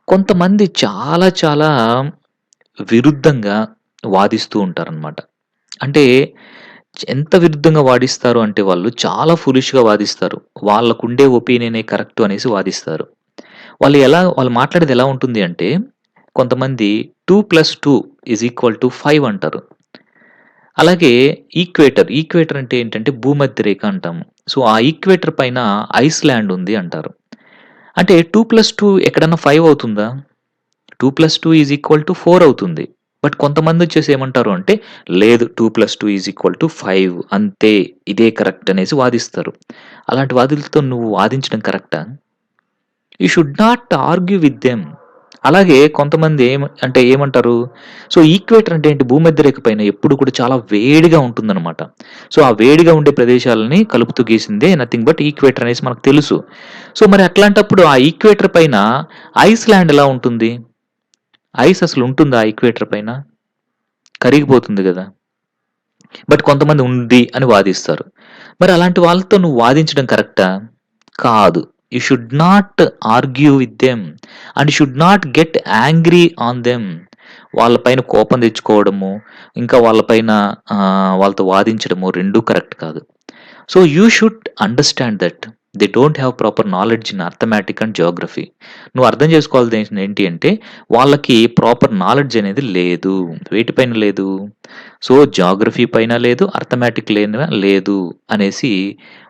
[SPEAKER 1] కొంతమంది చాలా చాలా విరుద్ధంగా వాదిస్తూ ఉంటారనమాట. అంటే ఎంత విరుద్ధంగా వాదిస్తారు అంటే వాళ్ళు చాలా ఫూలిష్‌గా వాదిస్తారు. వాళ్ళకుండే ఒపీనియనే కరెక్ట్ అనేసి వాదిస్తారు. వాళ్ళు మాట్లాడేది ఎలా ఉంటుంది అంటే కొంతమంది 2 + 2 = 5 అంటారు. అలాగే ఈక్వేటర్ అంటే ఏంటంటే భూమధ్య రేఖ అంటాము. సో, ఆ ఈక్వేటర్ పైన ఐస్‌లాండ్ ఉంది అంటారు. అంటే 2 + 2 ఎక్కడన్నా 5 అవుతుందా? 2 + 2 = 4 అవుతుంది. బట్ కొంతమందొచ్చేసి ఏమంటారు అంటే, లేదు 2 + 2 = 5 అంతే. ఇదే కరెక్ట్ అనేసి వాదిస్తారు. అలాంటి వాదులతో నువ్వు వాదించడం కరెక్టా? You should not argue with them. అలాగే కొంతమంది అంటే ఏమంటారు? సో, ఈక్వేటర్ అంటే ఏంటి? భూమధ్య రేఖ పైన ఎప్పుడు కూడా చాలా వేడిగా ఉంటుందనమాట. సో, ఆ వేడిగా ఉండే ప్రదేశాలని కలుపుతూ గీసిందే నథింగ్ బట్ ఈక్వేటర్ అనేసి మనకు తెలుసు. సో, మరి అట్లాంటప్పుడు ఆ ఈక్వేటర్ పైన ఐస్‌లాండ్ ఎలా ఉంటుంది? ఐస్ అసలు ఉంటుందా ఆ ఈక్వేటర్ పైన? కరిగిపోతుంది గదా! బట్ కొంతమంది ఉంది అని వాదిస్తారు. మరి అలాంటి వాళ్ళతో నువ్వు వాదించడం కరెక్టా? కాదు. You should not argue with them and should not get angry on them. వాళ్ళ పైన కోపం తెచ్చుకోవడము, ఇంకా వాళ్ళ పైన వాళ్ళతో వాదించడము 2 కరెక్ట్ కాదు. So, you should understand that. They don't have proper knowledge in arithmetic and Geography. నువ్వు అర్థం చేసుకోవాల్సింది ఏంటి అంటే, వాళ్ళకి ప్రాపర్ నాలెడ్జ్ అనేది లేదు. వేటిపైన లేదు? సో, జియోగ్రఫీ పైన లేదు, అర్థమెటిక్ లేదు అనేసి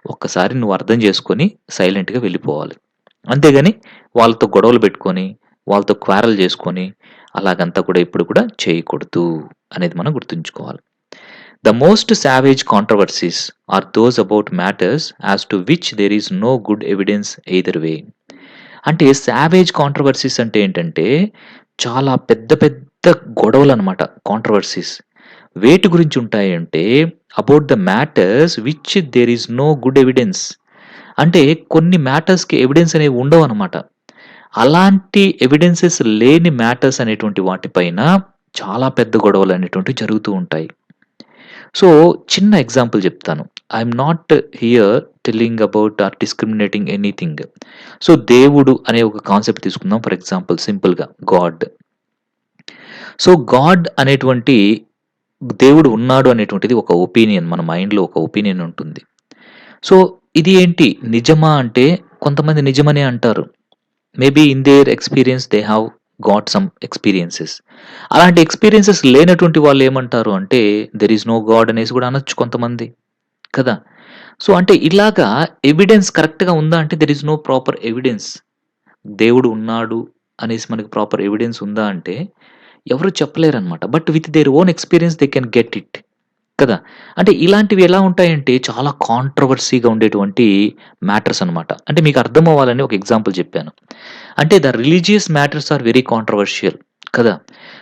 [SPEAKER 1] ఒక్కసారి నువ్వు అర్థం చేసుకొని సైలెంట్‌గా వెళ్ళిపోవాలి. అంతేగాని వాళ్ళతో గొడవలు పెట్టుకొని, వాళ్ళతో క్వారల్ చేసుకొని, అలాగంతా కూడా ఎప్పుడు కూడా చేయకూడదు అనేది మనం గుర్తుంచుకోవాలి. The most savage controversies are those about matters as to which there is no good evidence either way. అంటే సావేజ్ కాంట్రవర్సీస్ అంటే ఏంటంటే, చాలా పెద్ద పెద్ద గొడవలనమాట కాంట్రవర్సీస్. వేటి గురించి ఉంటాయంటే, about the matters which there is no good evidence. అంటే కొన్ని మ్యాటర్స్‌కి ఎవిడెన్స్ అనేవి ఉండవనమాట. అలాంటి ఎవిడెన్సెస్ లేని మ్యాటర్స్ అనేటువంటి వాటిపైన చాలా పెద్ద గొడవలు అనేటువంటివి జరుగుతూ ఉంటాయి. సో, చిన్న ఎగ్జాంపుల్ చెప్తాను. I'm not here telling about or discriminating anything. So, దేవుడు అనే ఒక కాన్సెప్ట్ తీసుకుందాం. ఫర్ ఎగ్జాంపుల్ సింపుల్‌గా గాడ్. సో, గాడ్ అనేటువంటి దేవుడు ఉన్నాడు అనేటువంటిది ఒక ఒపీనియన్. మన మైండ్‌లో ఒక ఒపీనియన్ ఉంటుంది. సో, ఇది ఏంటి నిజమా అంటే కొంతమంది నిజమనే అంటారు. Maybe in their experience they have got some experiences. అలాంటి ఎక్స్‌పీరియన్సెస్ లేనటువంటి వాళ్ళు ఏమంటారు అంటే, దేర్ ఈస్ నో గాడ్ అనేసి కూడా అనొచ్చు కొంతమంది. కదా! సో, అంటే ఇలాగా ఎవిడెన్స్ కరెక్ట్‌గా ఉందా అంటే there is no proper evidence. దేవుడు ఉన్నాడు అనేసి మనకి ప్రాపర్ ఎవిడెన్స్ ఉందా అంటే ఎవరు చెప్పలేరనమాట. But with their own experience they can get it. కదా! అంటే ఇలాంటివి ఎలా ఉంటాయంటే చాలా కాంట్రోవర్సీ‌గా ఉండేటువంటి మ్యాటర్స్ అనమాట. అంటే మీకు అర్థం అవ్వాలని ఒక ఎగ్జాంపుల్ చెప్పాను. అంటే the religious matters are very controversial కదా!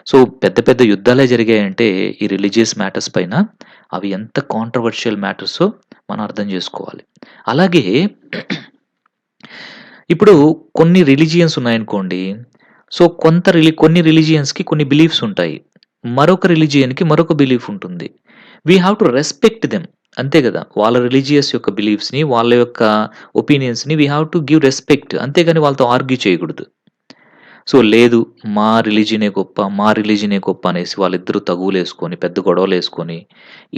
[SPEAKER 1] సో, పెద్ద పెద్ద యుద్ధాలే జరిగాయంటే ఈ రిలీజియస్ మ్యాటర్స్ పైన. అవి ఎంత కాంట్రోవర్షియల్ మ్యాటర్సో మనం అర్థం చేసుకోవాలి. అలాగే ఇప్పుడు కొన్ని రిలిజియన్స్ ఉన్నాయనుకోండి. సో, కొన్ని రిలిజియన్స్‌కి కొన్ని బిలీఫ్స్ ఉంటాయి. మరొక రిలిజియన్‌కి మరొక బిలీఫ్ ఉంటుంది. We have to respect them. అంతే గదా! వాళ్ళ రిలిజియస్ యొక్క బిలీఫ్స్‌ని, వాళ్ళ యొక్క ఒపీనియన్స్‌ని we have to give respect. అంతేగాని వాళ్ళతో ఆర్గ్యూ చేయకూడదు. సో, లేదు మా రిలిజియనే గొప్ప అనేసి వాళ్ళిద్దరూ తగువులేసుకొని, పెద్ద గొడవలేసుకొని,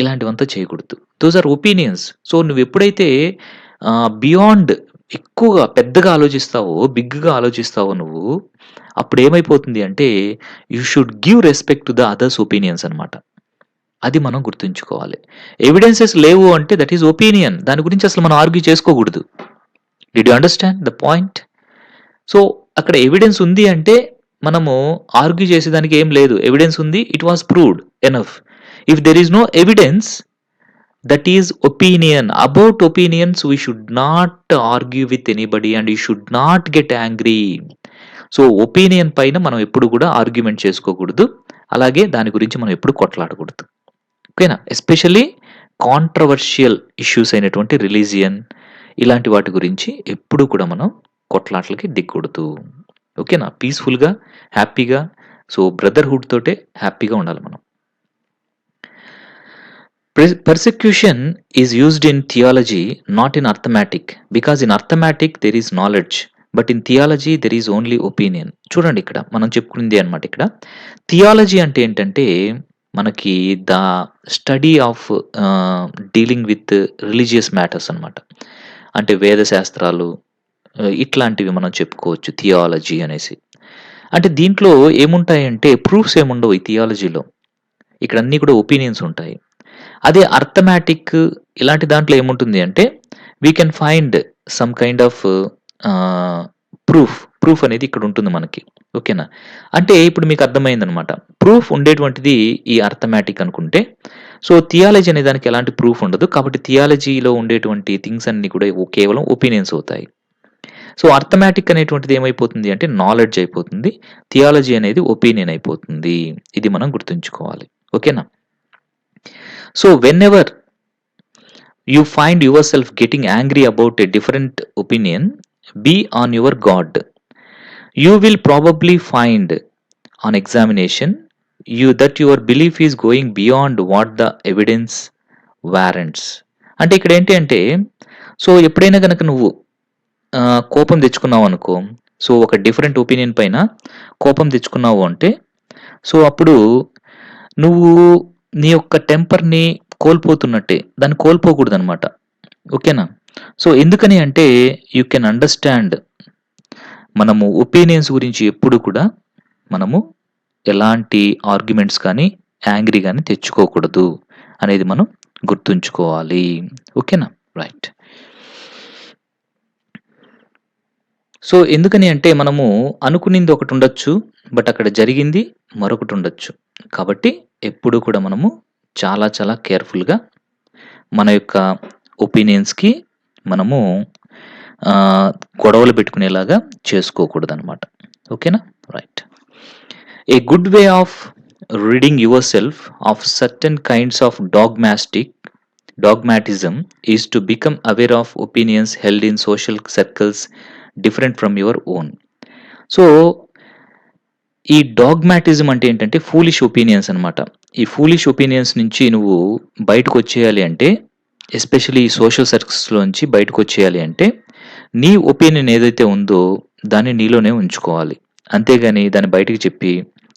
[SPEAKER 1] ఇలాంటివంతా చేయకూడదు. Those are opinions. సో, నువ్వెప్పుడైతే బియాండ్ ఎక్కువగా పెద్దగా ఆలోచిస్తావో, బిగ్‌గా ఆలోచిస్తావో నువ్వు, అప్పుడేమైపోతుంది అంటే, you should give respect to the others opinions అనమాట. అది మనం గుర్తుంచుకోవాలి. ఎవిడెన్సెస్ లేవు అంటే దట్ ఈస్ ఒపీనియన్. దాని గురించి అసలు మనం ఆర్గ్యూ చేసుకోకూడదు. Did you understand the point? So, అక్కడ ఎవిడెన్స్ ఉంది అంటే మనము ఆర్గ్యూ చేసేదానికి ఏం లేదు. ఎవిడెన్స్ ఉంది. It was proved enough. If there is no evidence that is opinion. About opinions we should not argue with anybody and you should not get angry. So, opinion పైన మనం ఎప్పుడు కూడా ఆర్గ్యుమెంట్ చేసుకోకూడదు. అలాగే దాని గురించి మనం ఎప్పుడు కొట్లాడకూడదు. ఓకేనా? ఎస్పెషల్లీ కాంట్రోవర్షియల్ ఇష్యూస్ అయినటువంటి రిలీజియన్ ఇలాంటి వాటి గురించి ఎప్పుడు కూడా మనం కొట్లాటలకి దిగకూడదు. ఓకేనా? పీస్‌ఫుల్‌గా, హ్యాపీగా సో, బ్రదర్‌హుడ్ తోటే హ్యాపీగా ఉండాలి మనం. Persecution is used in theology, not in arithmetic, because in arithmetic there is knowledge, but in theology there is only opinion. చూడండి ఇక్కడ మనం చెప్పుకుంది అన్నమాట ఇక్కడ. థియాలజీ అంటే ఏంటంటే మనకి the study of dealing with religious matters అన్నమాట. అంటే వేద శాస్త్రాలు ఇట్లాంటివి మనం చెప్పుకోవచ్చు థియాలజీ అనేసి. అంటే దీంట్లో ఏముంటాయంటే ప్రూఫ్స్ ఏముండవు ఈ థియాలజీలో. ఇక్కడ అన్నీ కూడా ఒపీనియన్స్ ఉంటాయి. అదే అర్థమెటిక్ ఇలాంటి దాంట్లో ఏముంటుంది అంటే we can find some kind of proof అనేది ఇక్కడ ఉంటుంది మనకి. ఓకేనా? అంటే ఇప్పుడు మీకు అర్థమైందనమాట. ప్రూఫ్ ఉండేటువంటిది ఈ అర్థమెటిక్ అనుకుంటే, సో థియాలజీ అనే దానికి ఎలాంటి ప్రూఫ్ ఉండదు. కాబట్టి థియాలజీలో ఉండేటువంటి థింగ్స్ అన్నీ కూడా కేవలం ఒపీనియన్స్ అవుతాయి. సో, అర్థమెటిక్ అనేటువంటిది ఏమైపోతుంది అంటే నాలెడ్జ్ అయిపోతుంది. థియాలజీ అనేది ఒపీనియన్ అయిపోతుంది. ఇది మనం గుర్తుంచుకోవాలి. ఓకేనా? So, whenever you find yourself getting angry about a different opinion, be on your guard. You will probably find on examination that your belief is going beyond what the evidence warrants. అంటే ఇక్కడ ఏంటి అంటే so ఎప్పుడైనా గనక నువ్వు కోపం తెచ్చుకున్నావు అనుకో, సో ఒక డిఫరెంట్ ఒపీనియన్ పైన కోపం తెచ్చుకున్నావు అంటే సో అప్పుడు నువ్వు నీ యొక్క టెంపర్‌ని కోల్పోతున్నట్టే. దాన్ని కోల్పోకూడదనమాట. ఓకేనా? సో, ఎందుకని అంటే యూ కెన్ అండర్‌స్టాండ్ మనము ఒపీనియన్స్ గురించి ఎప్పుడు కూడా మనము ఎలాంటి ఆర్గ్యుమెంట్స్ కానీ, యాంగ్రీ గాని తెచ్చుకోకూడదు అనేది మనం గుర్తుంచుకోవాలి. ఓకేనా? రైట్. సో, ఎందుకని అంటే మనము అనుకునింది ఒకటుండొచ్చు. బట్ అక్కడ జరిగింది మరొకటుండొచ్చు. కాబట్టి ఎప్పుడూ కూడా మనము చాలా చాలా కేర్‌ఫుల్‌గా మన యొక్క ఒపీనియన్స్‌కి మనము ఆహ్, గొడవలు పెట్టుకునేలాగా చేసుకోకూడదనమాట. ఓకేనా? Right. A good way of ridding yourself of certain kinds of dogmatism is to become aware of opinions held in social circles different from your own. So, ఈ డాగ్మాటిజం అంటే ఏంటంటే ఫూలిష్ ఒపీనియన్స్ అనమాట. ఈ ఫూలిష్ ఒపీనియన్స్ నుంచి నువ్వు బయటకొచ్చేయాలి అంటే, especially ఈ social సర్కిల్స్‌లోంచి బయటకొచ్చేయాలి అంటే, నీ ఒపీనియన్ ఏదైతే ఉందో దాన్ని నీలోనే ఉంచుకోవాలి. అంతేగాని దాన్ని బయటికి చెప్పి,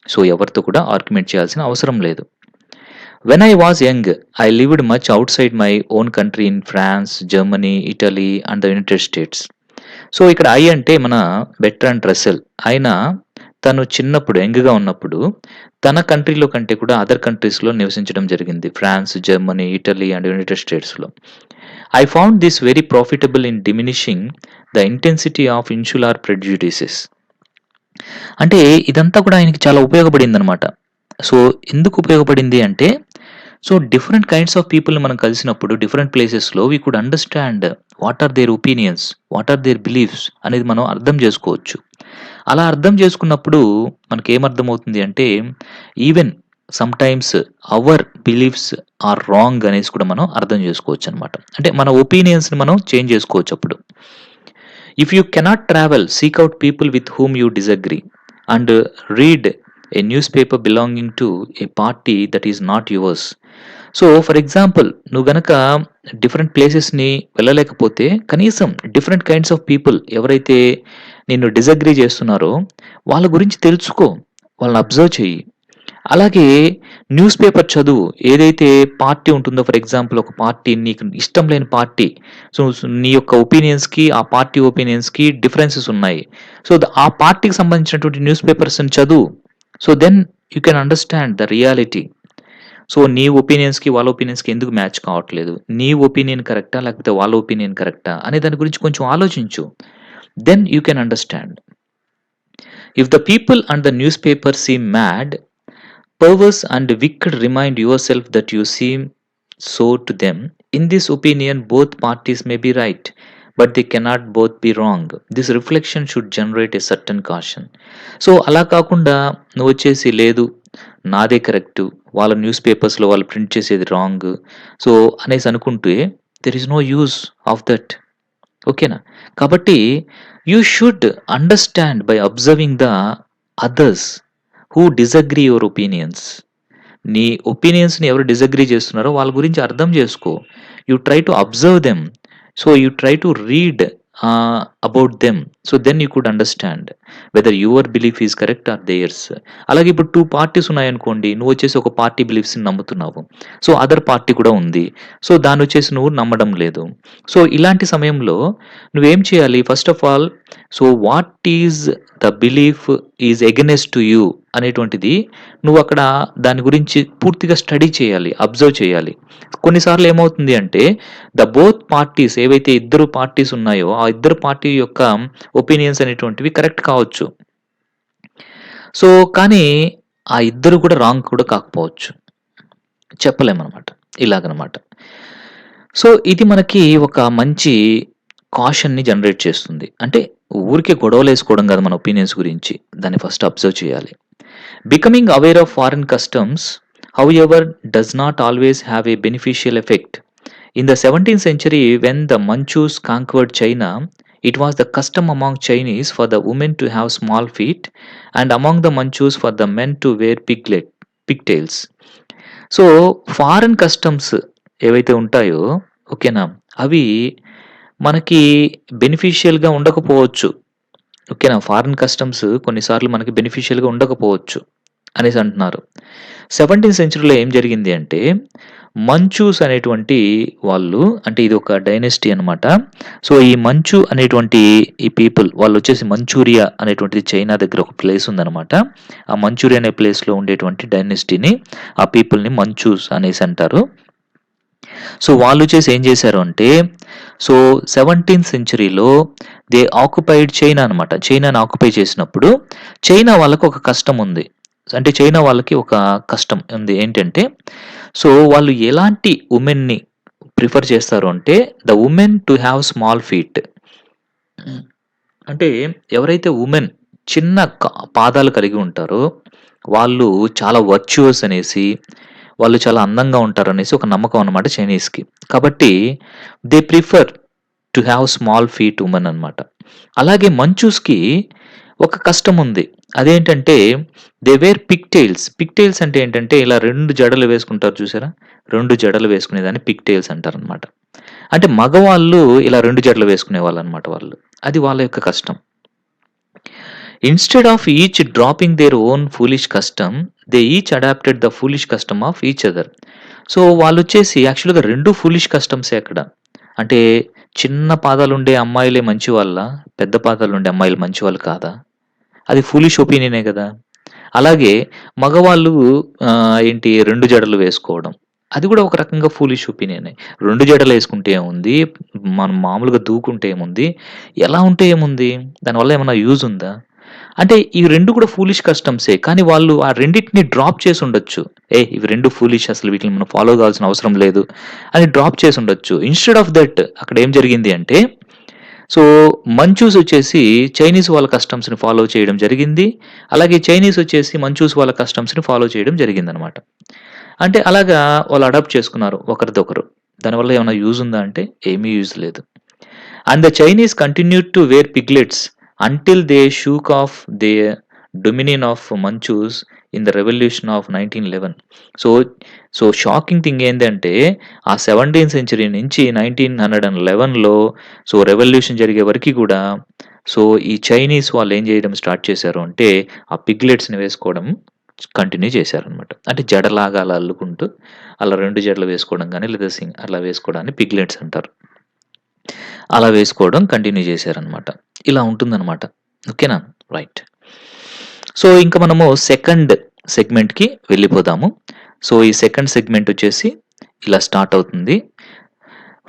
[SPEAKER 1] సో ఎవరితో కూడా ఆర్గ్యుమెంట్ చేయాల్సిన అవసరం లేదు. When I was young, I lived much outside my own country in France, Germany, Italy and the United States. So, ఇక్కడ ఐ అంటే మన బెర్ట్రాండ్ రస్సెల్. ఆయన తను చిన్నప్పుడు యంగ్‌గా ఉన్నప్పుడు తన కంట్రీలో కంటే కూడా అదర్ కంట్రీస్‌లో నివసించడం జరిగింది. France, Germany, Italy and United స్టేట్స్‌లో. I found this very profitable in diminishing the intensity of insular prejudices. అంటే ఇదంతా కూడా ఆయనకి చాలా ఉపయోగపడిందనమాట. సో, ఎందుకు ఉపయోగపడింది అంటే, సో డిఫరెంట్ కైండ్స్ ఆఫ్ పీపుల్‌ని మనం కలిసినప్పుడు డిఫరెంట్ ప్లేసెస్‌లో we could understand what are their opinions, what are their beliefs అనేది మనం అర్థం చేసుకోవచ్చు. అలా అర్థం చేసుకున్నప్పుడు మనకేమర్థమవుతుంది అంటే, even sometimes our beliefs are wrong అనేసి కూడా మనం అర్థం చేసుకోవచ్చనమాట. అంటే మన ఒపీనియన్స్‌ని మనం చేంజ్ చేసుకోవచ్చప్పుడు. If you cannot travel, seek out people with whom you disagree and read a newspaper belonging to a party that is not yours. So, for example నువ్వు గనక డిఫరెంట్ ప్లేసెస్‌ని వెళ్ళలేకపోతే కనీసం డిఫరెంట్ కైండ్స్ ఆఫ్ పీపుల్ ఎవరైతే నిన్ను disagree చేస్తున్నారో వాళ్ళ గురించి తెలుసుకో. వాళ్ళని అబ్జర్వ్ చెయ్యి. అలాగే న్యూస్ పేపర్ చదువు. ఏదైతే పార్టీ ఉంటుందో ఫర్ ఎగ్జాంపుల్ ఒక పార్టీ నీకు ఇష్టం లేని పార్టీ. నీ యొక్క ఒపీనియన్స్‌కి, ఆ పార్టీ ఒపీనియన్స్‌కి డిఫరెన్సెస్ ఉన్నాయి. సో, ఆ పార్టీకి సంబంధించినటువంటి న్యూస్ పేపర్స్‌ని చదువు. So, then you can understand the reality. So, నీ ఒపీనియన్స్‌కి, వాళ్ళ ఒపీనియన్స్‌కి ఎందుకు మ్యాచ్ కావట్లేదు? నీ ఒపీనియన్ కరెక్టా? లేకపోతే వాళ్ళ ఒపీనియన్ కరెక్టా? అనే దాని గురించి కొంచెం ఆలోచించు. Then you can understand. If the people and the news paper seem mad, perverse and wicked, remind yourself that you seem so to them. In this opinion, both parties may be right, but they cannot both be wrong. This reflection should generate a certain caution. So, అలా కాకుండా నువ్వొచ్చేసి లేదు నాదే correct, వాళ్ళ news పేపర్స్‌లో వాళ్ళు print చేసేది wrong. So, అనేసి అనుకుంటే there is no use of that. ఓకేనా? కాబట్టి you should understand by observing the others who disagree your opinions. నీ ఒపీనియన్స్‌ని ఎవరు డిసగ్రీ చేస్తున్నారో వాళ్ళ గురించి అర్థం చేసుకో. You try to observe them. So, you try to read about them. So, then you could understand whether your belief is correct or theirs. అలాగే ఇప్పుడు 2 పార్టీస్ ఉన్నాయనుకోండి. నువ్వొచ్చేసి ఒక పార్టీ బిలీఫ్స్‌ని నమ్ముతున్నావు. సో, అదర్ పార్టీ కూడా ఉంది. సో, దాన్నొచ్చేసి నువ్వు నమ్మడం లేదు. సో, ఇలాంటి సమయంలో నువ్వేం చేయాలి? First of all, so what is the belief is against to you అనేటువంటిది నువ్వక్కడ దాని గురించి పూర్తిగా స్టడీ చేయాలి. అబ్జర్వ్ చేయాలి. కొన్నిసార్లు ఏమవుతుంది అంటే బోత్ పార్టీస్ ఏవైతే ఇద్దరు పార్టీస్ ఉన్నాయో, ఆ ఇద్దరు పార్టీ యొక్క ఒపీనియన్స్ అనేటువంటివి కరెక్ట్ కావచ్చు. సో, కానీ ఆ ఇద్దరు కూడా రాంగ్ కూడా కాకపోవచ్చు. చెప్పలేమనమాట. ఇలాగనమాట. సో, ఇది మనకి ఒక మంచి కాషన్‌ని జనరేట్ చేస్తుంది. అంటే ఊరికే గొడవలేసుకోవడం కాదు మన ఒపీనియన్స్ గురించి. దాన్ని ఫస్ట్ అబ్జర్వ్ చేయాలి. Becoming aware of foreign customs, however, does not always have a beneficial effect. In the 17th century, when the Manchus conquered China, it was the custom among Chinese for the women to have small feet, and among the Manchus for the men to wear pigtails. So, foreign customs ఏవైతే ఉంటాయో ఓకేనా? అవి మనకి బెనిఫిషియల్‌గా ఉండకపోవచ్చు. ఓకేనా? Foreign customs కొన్నిసార్లు మనకి బెనిఫిషియల్‌గా ఉండకపోవచ్చు. అనేసి అంటున్నారు. 17th సెంచరీలో ఏం జరిగింది అంటే, మంచూస్ అనేటువంటి వాళ్ళు అంటే ఇది ఒక డైనెస్టీ అనమాట. సో, ఈ మంచు అనేటువంటి ఈ పీపుల్ వాళ్ళొచ్చేసి మంచూరియా అనేటువంటిది చైనా దగ్గర ఒక ప్లేస్ ఉందనమాట. ఆ మంచూరియా అనే ప్లేస్‌లో ఉండేటువంటి డైనెస్టీని ఆ పీపుల్‌ని మంచూస్ అనేసి అంటారు. సో, వాళ్ళొచ్చేసి ఏం చేశారు అంటే, సో, 17th సెంచరీలో దే ఆక్యుపైడ్ చైనా అనమాట. చైనాని ఆక్యుపై చేసినప్పుడు చైనా వాళ్ళకి ఒక కష్టం ఉంది. అంటే చైనా వాళ్ళకి ఒక కష్టం ఉంది. ఏంటంటే, సో, వాళ్ళు ఎలాంటి వుమెన్‌ని ప్రిఫర్ చేస్తారు అంటే, the women to have small feet. అంటే ఎవరైతే వుమెన్ చిన్న పాదాలు కలిగి ఉంటారో, వాళ్ళు చాలా వర్చువస్ అనేసి, వాళ్ళు చాలా అందంగా ఉంటారనేసి ఒక నమ్మకం అన్నమాట చైనీస్‌కి. కాబట్టి they prefer to have small feet women అన్నమాట. అలాగే మంచూస్‌కి ఒక కష్టం ఉంది. అదేంటంటే దే వేర్ పిగ్‌టెయిల్స్. పిగ్‌టెయిల్స్ అంటే ఏంటంటే ఇలా 2 జడలు వేసుకుంటారు చూసారా? 2 జడలు వేసుకునేదాన్ని పిగ్‌టెయిల్స్ అంటారన్నమాట. అంటే మగవాళ్ళు ఇలా 2 జడలు వేసుకునేవాళ్ళన్నమాట వాళ్ళు. అది వాళ్ళ యొక్క కష్టం. Instead of each dropping their own foolish custom, they each adapted the foolish custom of each other. So, వాళ్ళొచ్చేసి యాక్చువల్‌గా 2 ఫూలిష్ కస్టమ్సే అక్కడ. అంటే చిన్న పాదాలుండే అమ్మాయిలే మంచివాళ్ళా? పెద్ద పాదాలుండే అమ్మాయిలు మంచివాళ్ళు కాదా? అది ఫూలిష్ ఒపీనియనే గదా! అలాగే మగవాళ్ళు ఏంటి 2 జడలు వేసుకోవడం. అది గూడా ఒక రకంగా ఫూలిష్ ఒపీనియనే. 2 జడలేసుకుంటే ఏముంది? మనం మామూలుగా దూకుంటే ఏముంది? ఎలా ఉంటే ఏముంది? దానివల్ల ఏమన్నా యూజ్ ఉందా? అంటే ఈ 2 కూడా ఫూలిష్ కస్టమ్సే. కానీ వాళ్ళు ఆ రెండిటిని డ్రాప్ చేసుండొచ్చు. ఇవి 2 ఫూలిష్ అసలు వీటిని మనం ఫాలో కావాల్సిన అవసరం లేదు అని డ్రాప్ చేసుండొచ్చు. ఇన్‌స్టెడ్ ఆఫ్ దట్ అక్కడ ఏం జరిగింది అంటే, సో, మంచూస్ వచ్చేసి చైనీస్ వాళ్ళ కస్టమ్స్‌ని ఫాలో చేయడం జరిగింది. అలాగే చైనీస్ వచ్చేసి మంచూస్ వాళ్ళ కస్టమ్స్‌ని ఫాలో చేయడం జరిగిందనమాట. అంటే అలాగా వాళ్ళు అడాప్ట్ చేసుకున్నారు ఒకరిదొకరు. దానివల్ల ఏమైనా యూజ్ ఉందా అంటే ఏమీ యూజ్ లేదు. And the Chinese continued to wear piglets until they shook off their dominion of Manchus in the revolution of 1911. So, so shocking thing ఏందంటే, ఆ 17th సెంచరీ నుంచి 1911లో సో, రెవల్యూషన్ జరిగే వరకి గూడా, సో, ఈ చైనీస్ వాళ్ళు ఏం జేయడం స్టార్ట్ చేశారు అంటే, ఆ పిగ్లెట్స్‌ని వేసుకోవడం కంటిన్యూ చేశారనమాట. అంటే జడలాగా అలా అల్లుకుంటూ, అలా 2 జడలు వేసుకోవడం గాని, లేదా అలా వేసుకోవడాన్ని పిగ్లెట్స్ అంటారు. అలా వేసుకోవడం కంటిన్యూ చేశారనమాట. ఇలా ఉంటుందనమాట. ఓకేనా? రైట్. సో, ఇంక మనము సెకండ్ సెగ్మెంట్‌కి వెళ్ళిపోదాము. సో, ఈ సెకండ్ సెగ్మెంట్ వచ్చేసి ఇలా స్టార్ట్ అవుతుంది.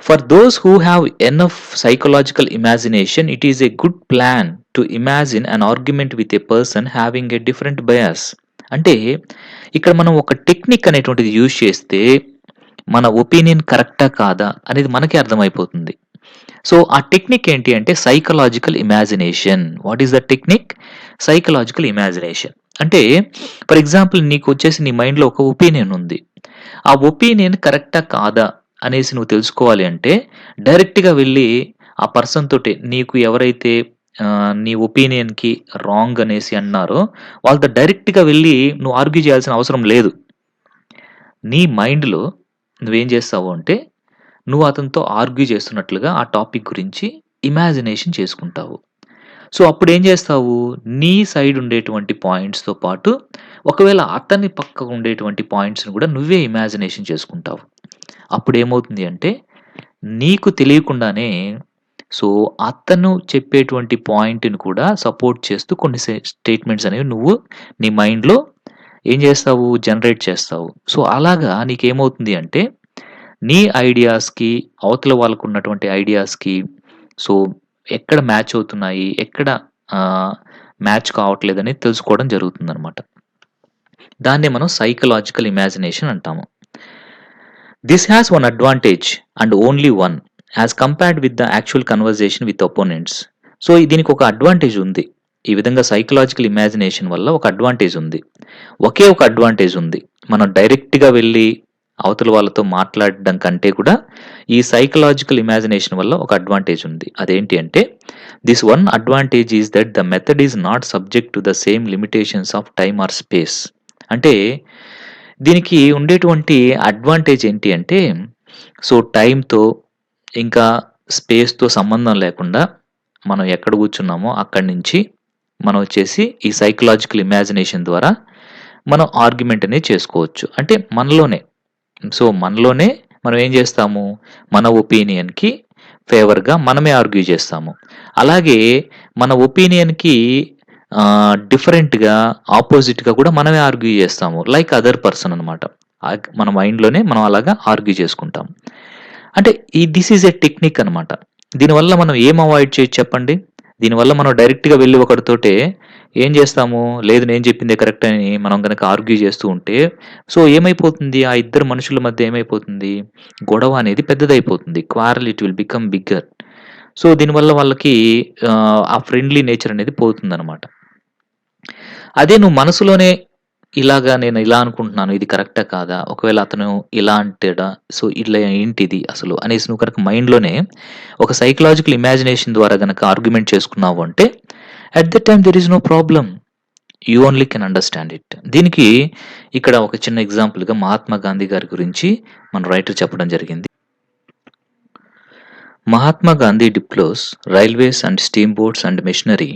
[SPEAKER 1] For those who have enough psychological imagination it is a good plan to imagine an argument with a person having a different bias. అంటే ఇక్కడ మనం ఒక టెక్నిక్ అనేటువంటిది యూజ్ చేస్తే మన ఒపీనియన్ కరెక్టా కాదా అనేది మనకే అర్థమైపోతుంది. సో, ఆ టెక్నిక్ ఏంటి అంటే psychological imagination. What is the technique? Psychological imagination. అంటే ఫర్ ఎగ్జాంపుల్ నీకొచ్చేసి నీ మైండ్‌లో ఒక ఒపీనియన్ ఉంది. ఆ ఒపీనియన్ కరెక్టా కాదా అనేసి నువ్వు తెలుసుకోవాలి అంటే డైరెక్ట్‌గా వెళ్లి ఆ పర్సన్ తోటి నీకు ఎవరైతే నీ ఒపీనియన్‌కి రాంగ్ అనేసి అన్నారో వాళ్ళతో డైరెక్ట్‌గా వెళ్లి నువ్వు ఆర్గ్యూ చేయాల్సిన అవసరం లేదు. నీ మైండ్‌లో నువ్వేం చేస్తావు అంటే నువ్వు అతనితో ఆర్గ్యూ చేస్తున్నట్లుగా ఆ టాపిక్ గురించి ఇమాజినేషన్ చేసుకుంటావు. సో, అప్పుడేం చేస్తావు? నీ సైడ్ ఉండేటువంటి పాయింట్స్‌తో పాటు ఒకవేళ అతని పక్క ఉండేటువంటి పాయింట్స్‌ని కూడా నువ్వే ఇమాజినేషన్ చేసుకుంటావు. అప్పుడేమవుతుంది అంటే నీకు తెలియకుండానే సో, అతను చెప్పేటువంటి పాయింట్‌ని కూడా సపోర్ట్ చేస్తూ కొన్ని స్టేట్మెంట్స్ అనేవి నువ్వు నీ మైండ్‌లో ఏం చేస్తావు? జనరేట్ చేస్తావు. సో, అలాగా నీకేమవుతుంది అంటే నీ ఐడియాస్‌కి, అవతల వాళ్ళకున్నటువంటి ఐడియాస్‌కి సో, ఎక్కడ మ్యాచ్ అవుతున్నాయి, ఎక్కడ ఆహ్, మ్యాచ్ కావట్లేదని తెలుసుకోవడం జరుగుతుందనమాట. దాన్నే మనం సైకలాజికల్ ఇమాజినేషన్ అంటాము. This has one advantage and only one as compared with the actual conversation with opponents. So, దీనికి ఒక అడ్వాంటేజ్ ఉంది. ఈ విధంగా సైకలాజికల్ ఇమాజినేషన్ వల్ల ఒక అడ్వాంటేజ్ ఉంది. ఒకే ఒక అడ్వాంటేజ్ ఉంది. మనం డైరెక్ట్‌గా వెళ్లి అవతల వాళ్ళతో మాట్లాడడం కంటే కూడా ఈ సైకలాజికల్ ఇమాజినేషన్ వల్ల ఒక అడ్వాంటేజ్ ఉంది. అదేంటి అంటే this one advantage is that the method is not subject to the same limitations of time or space. అంటే దీనికి ఉండేటువంటి అడ్వాంటేజ్ ఏంటి అంటే సో, టైమ్‌తో ఇంకా స్పేస్‌తో సంబంధం లేకుండా మనం ఎక్కడ కూర్చున్నామో అక్కడి నుంచి మనం వచ్చేసి ఈ సైకలాజికల్ ఇమాజినేషన్ ద్వారా మనం ఆర్గ్యుమెంట్ అనేది చేసుకోవచ్చు. అంటే మనలోనే. సో, మనలోనే మనం ఏం చేస్తాము, మన ఒపీనియన్‌కి ఫేవర్‌గా మనమే ఆర్గ్యూ చేస్తాము. అలాగే మన ఒపీనియన్‌కి డిఫరెంట్‌గా, ఆపోజిట్‌గా కూడా మనమే ఆర్గ్యూ చేస్తాము. లైక్ అదర్ పర్సన్ అనమాట. మన మైండ్‌లోనే మనం అలాగా ఆర్గ్యూ చేసుకుంటాం. అంటే దిస్ ఈజ్ ఎ టెక్నిక్ అనమాట. దీనివల్ల మనం ఏం అవాయిడ్ చేయొచ్చు చెప్పండి? దీనివల్ల మనం డైరెక్ట్‌గా వెళ్లి ఒకడితోటే ఏం చేస్తాము, లేదు నేను చెప్పిందే కరెక్ట్ అని మనం గనక ఆర్గ్యూ చేస్తూ ఉంటే, సో ఏమైపోతుంది, ఆ ఇద్దరు మనుషుల మధ్య ఏమైపోతుంది, గొడవ అనేది పెద్దదైపోతుంది. Quarrel it will become bigger. So దీనివల్ల వాళ్ళకి ఆ ఫ్రెండ్లీ నేచర్ అనేది పోతుందనమాట. అదే నువ్వు మనసులోనే ఇలాగా నేను ఇలా అనుకుంటున్నాను. ఇది కరెక్టా? కాదా? ఒకవేళ అతను ఇలా అంటాడా? సో, ఇలా ఏంటిది అసలు అనేసి నువ్వు కనుక మైండ్‌లోనే ఒక సైకలాజికల్ ఇమాజినేషన్ ద్వారా గనక ఆర్గ్యుమెంట్ చేసుకున్నావు అంటే, at that time there is no problem. You only can understand it. దీనికి ఇక్కడ ఒక చిన్న ఎగ్జాంపుల్‌గా మహాత్మా గాంధీ గారి గురించి మన రైటర్ చెప్పడం జరిగింది. Mahatma Gandhi deploys railways and steamboats and machinery.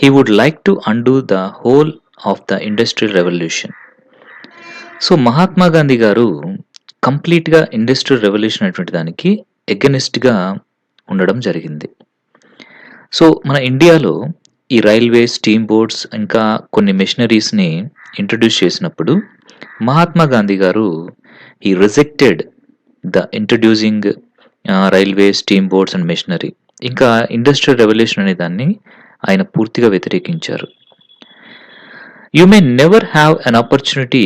[SPEAKER 1] He would like to undo the whole of the industrial revolution. So Mahatma Gandhi గారు కంప్లీట్‌గా ఇండస్ట్రియల్ రెవల్యూషన్ అనేటువంటి దానికి ఎగనెస్ట్‌గా ఉండడం జరిగింది. సో మన ఇండియాలో ఈ రైల్వే, స్టీమ్ బోట్స్ ఇంకా కొన్ని మెషినరీస్‌ని ఇంట్రొడ్యూస్ చేసినప్పుడు మహాత్మా గాంధీ గారు he rejected the introducing railway, steam boats and machinery. ఇంకా ఇండస్ట్రియల్ రెవల్యూషన్ అనే దాన్ని ఆయన పూర్తిగా వ్యతిరేకించారు. You may never have an opportunity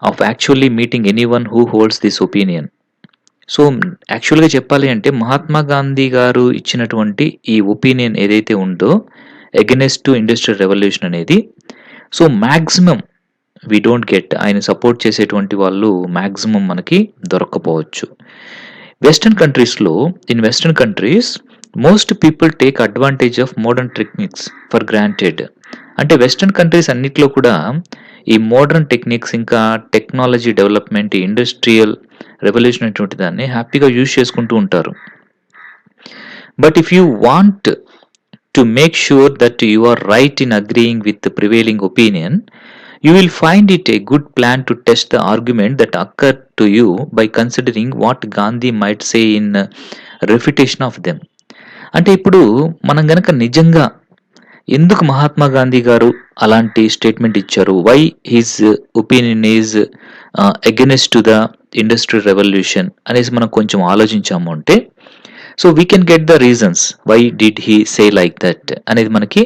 [SPEAKER 1] of actually meeting anyone who holds this opinion. So, యాక్చువల్‌గా చెప్పాలి అంటే మహాత్మా గాంధీ గారు ఇచ్చినటువంటి ఈ ఒపీనియన్ ఏదైతే ఉందో అగైన్స్ట్ టు ఇండస్ట్రియల్ రెవల్యూషన్ అనేది, so maximum we don't get. ఆయన సపోర్ట్ చేసేటువంటి వాళ్ళు మాక్సిమం మనకి దొరక్కపోవచ్చు. In western countries most people take advantage of modern techniques for granted. అంటే వెస్టర్న్ కంట్రీస్ అన్నిట్లో కూడా ఈ మోడర్న్ టెక్నిక్స్ ఇంకా టెక్నాలజీ డెవలప్మెంట్, ఇండస్ట్రియల్ రెవల్యూషన్ అటువంటి దాన్ని హ్యాపీగా యూజ్ చేసుకుంటూ ఉంటారు. But if you want to make sure that you are right in agreeing with the prevailing opinion, you will find it a good plan to test the argument that occurred to you by considering what Gandhi might say in refutation of them. అంటే ఇప్పుడు మనం గనక నిజంగా ఎందుకు మహాత్మా గాంధీ గారు అలాంటి statement ఇచ్చారు, why his opinion is against to the industrial revolution అనేసి మనం కొంచెం ఆలోచించాము అంటే, so we can get the reasons why did he say like that అనేది మనకి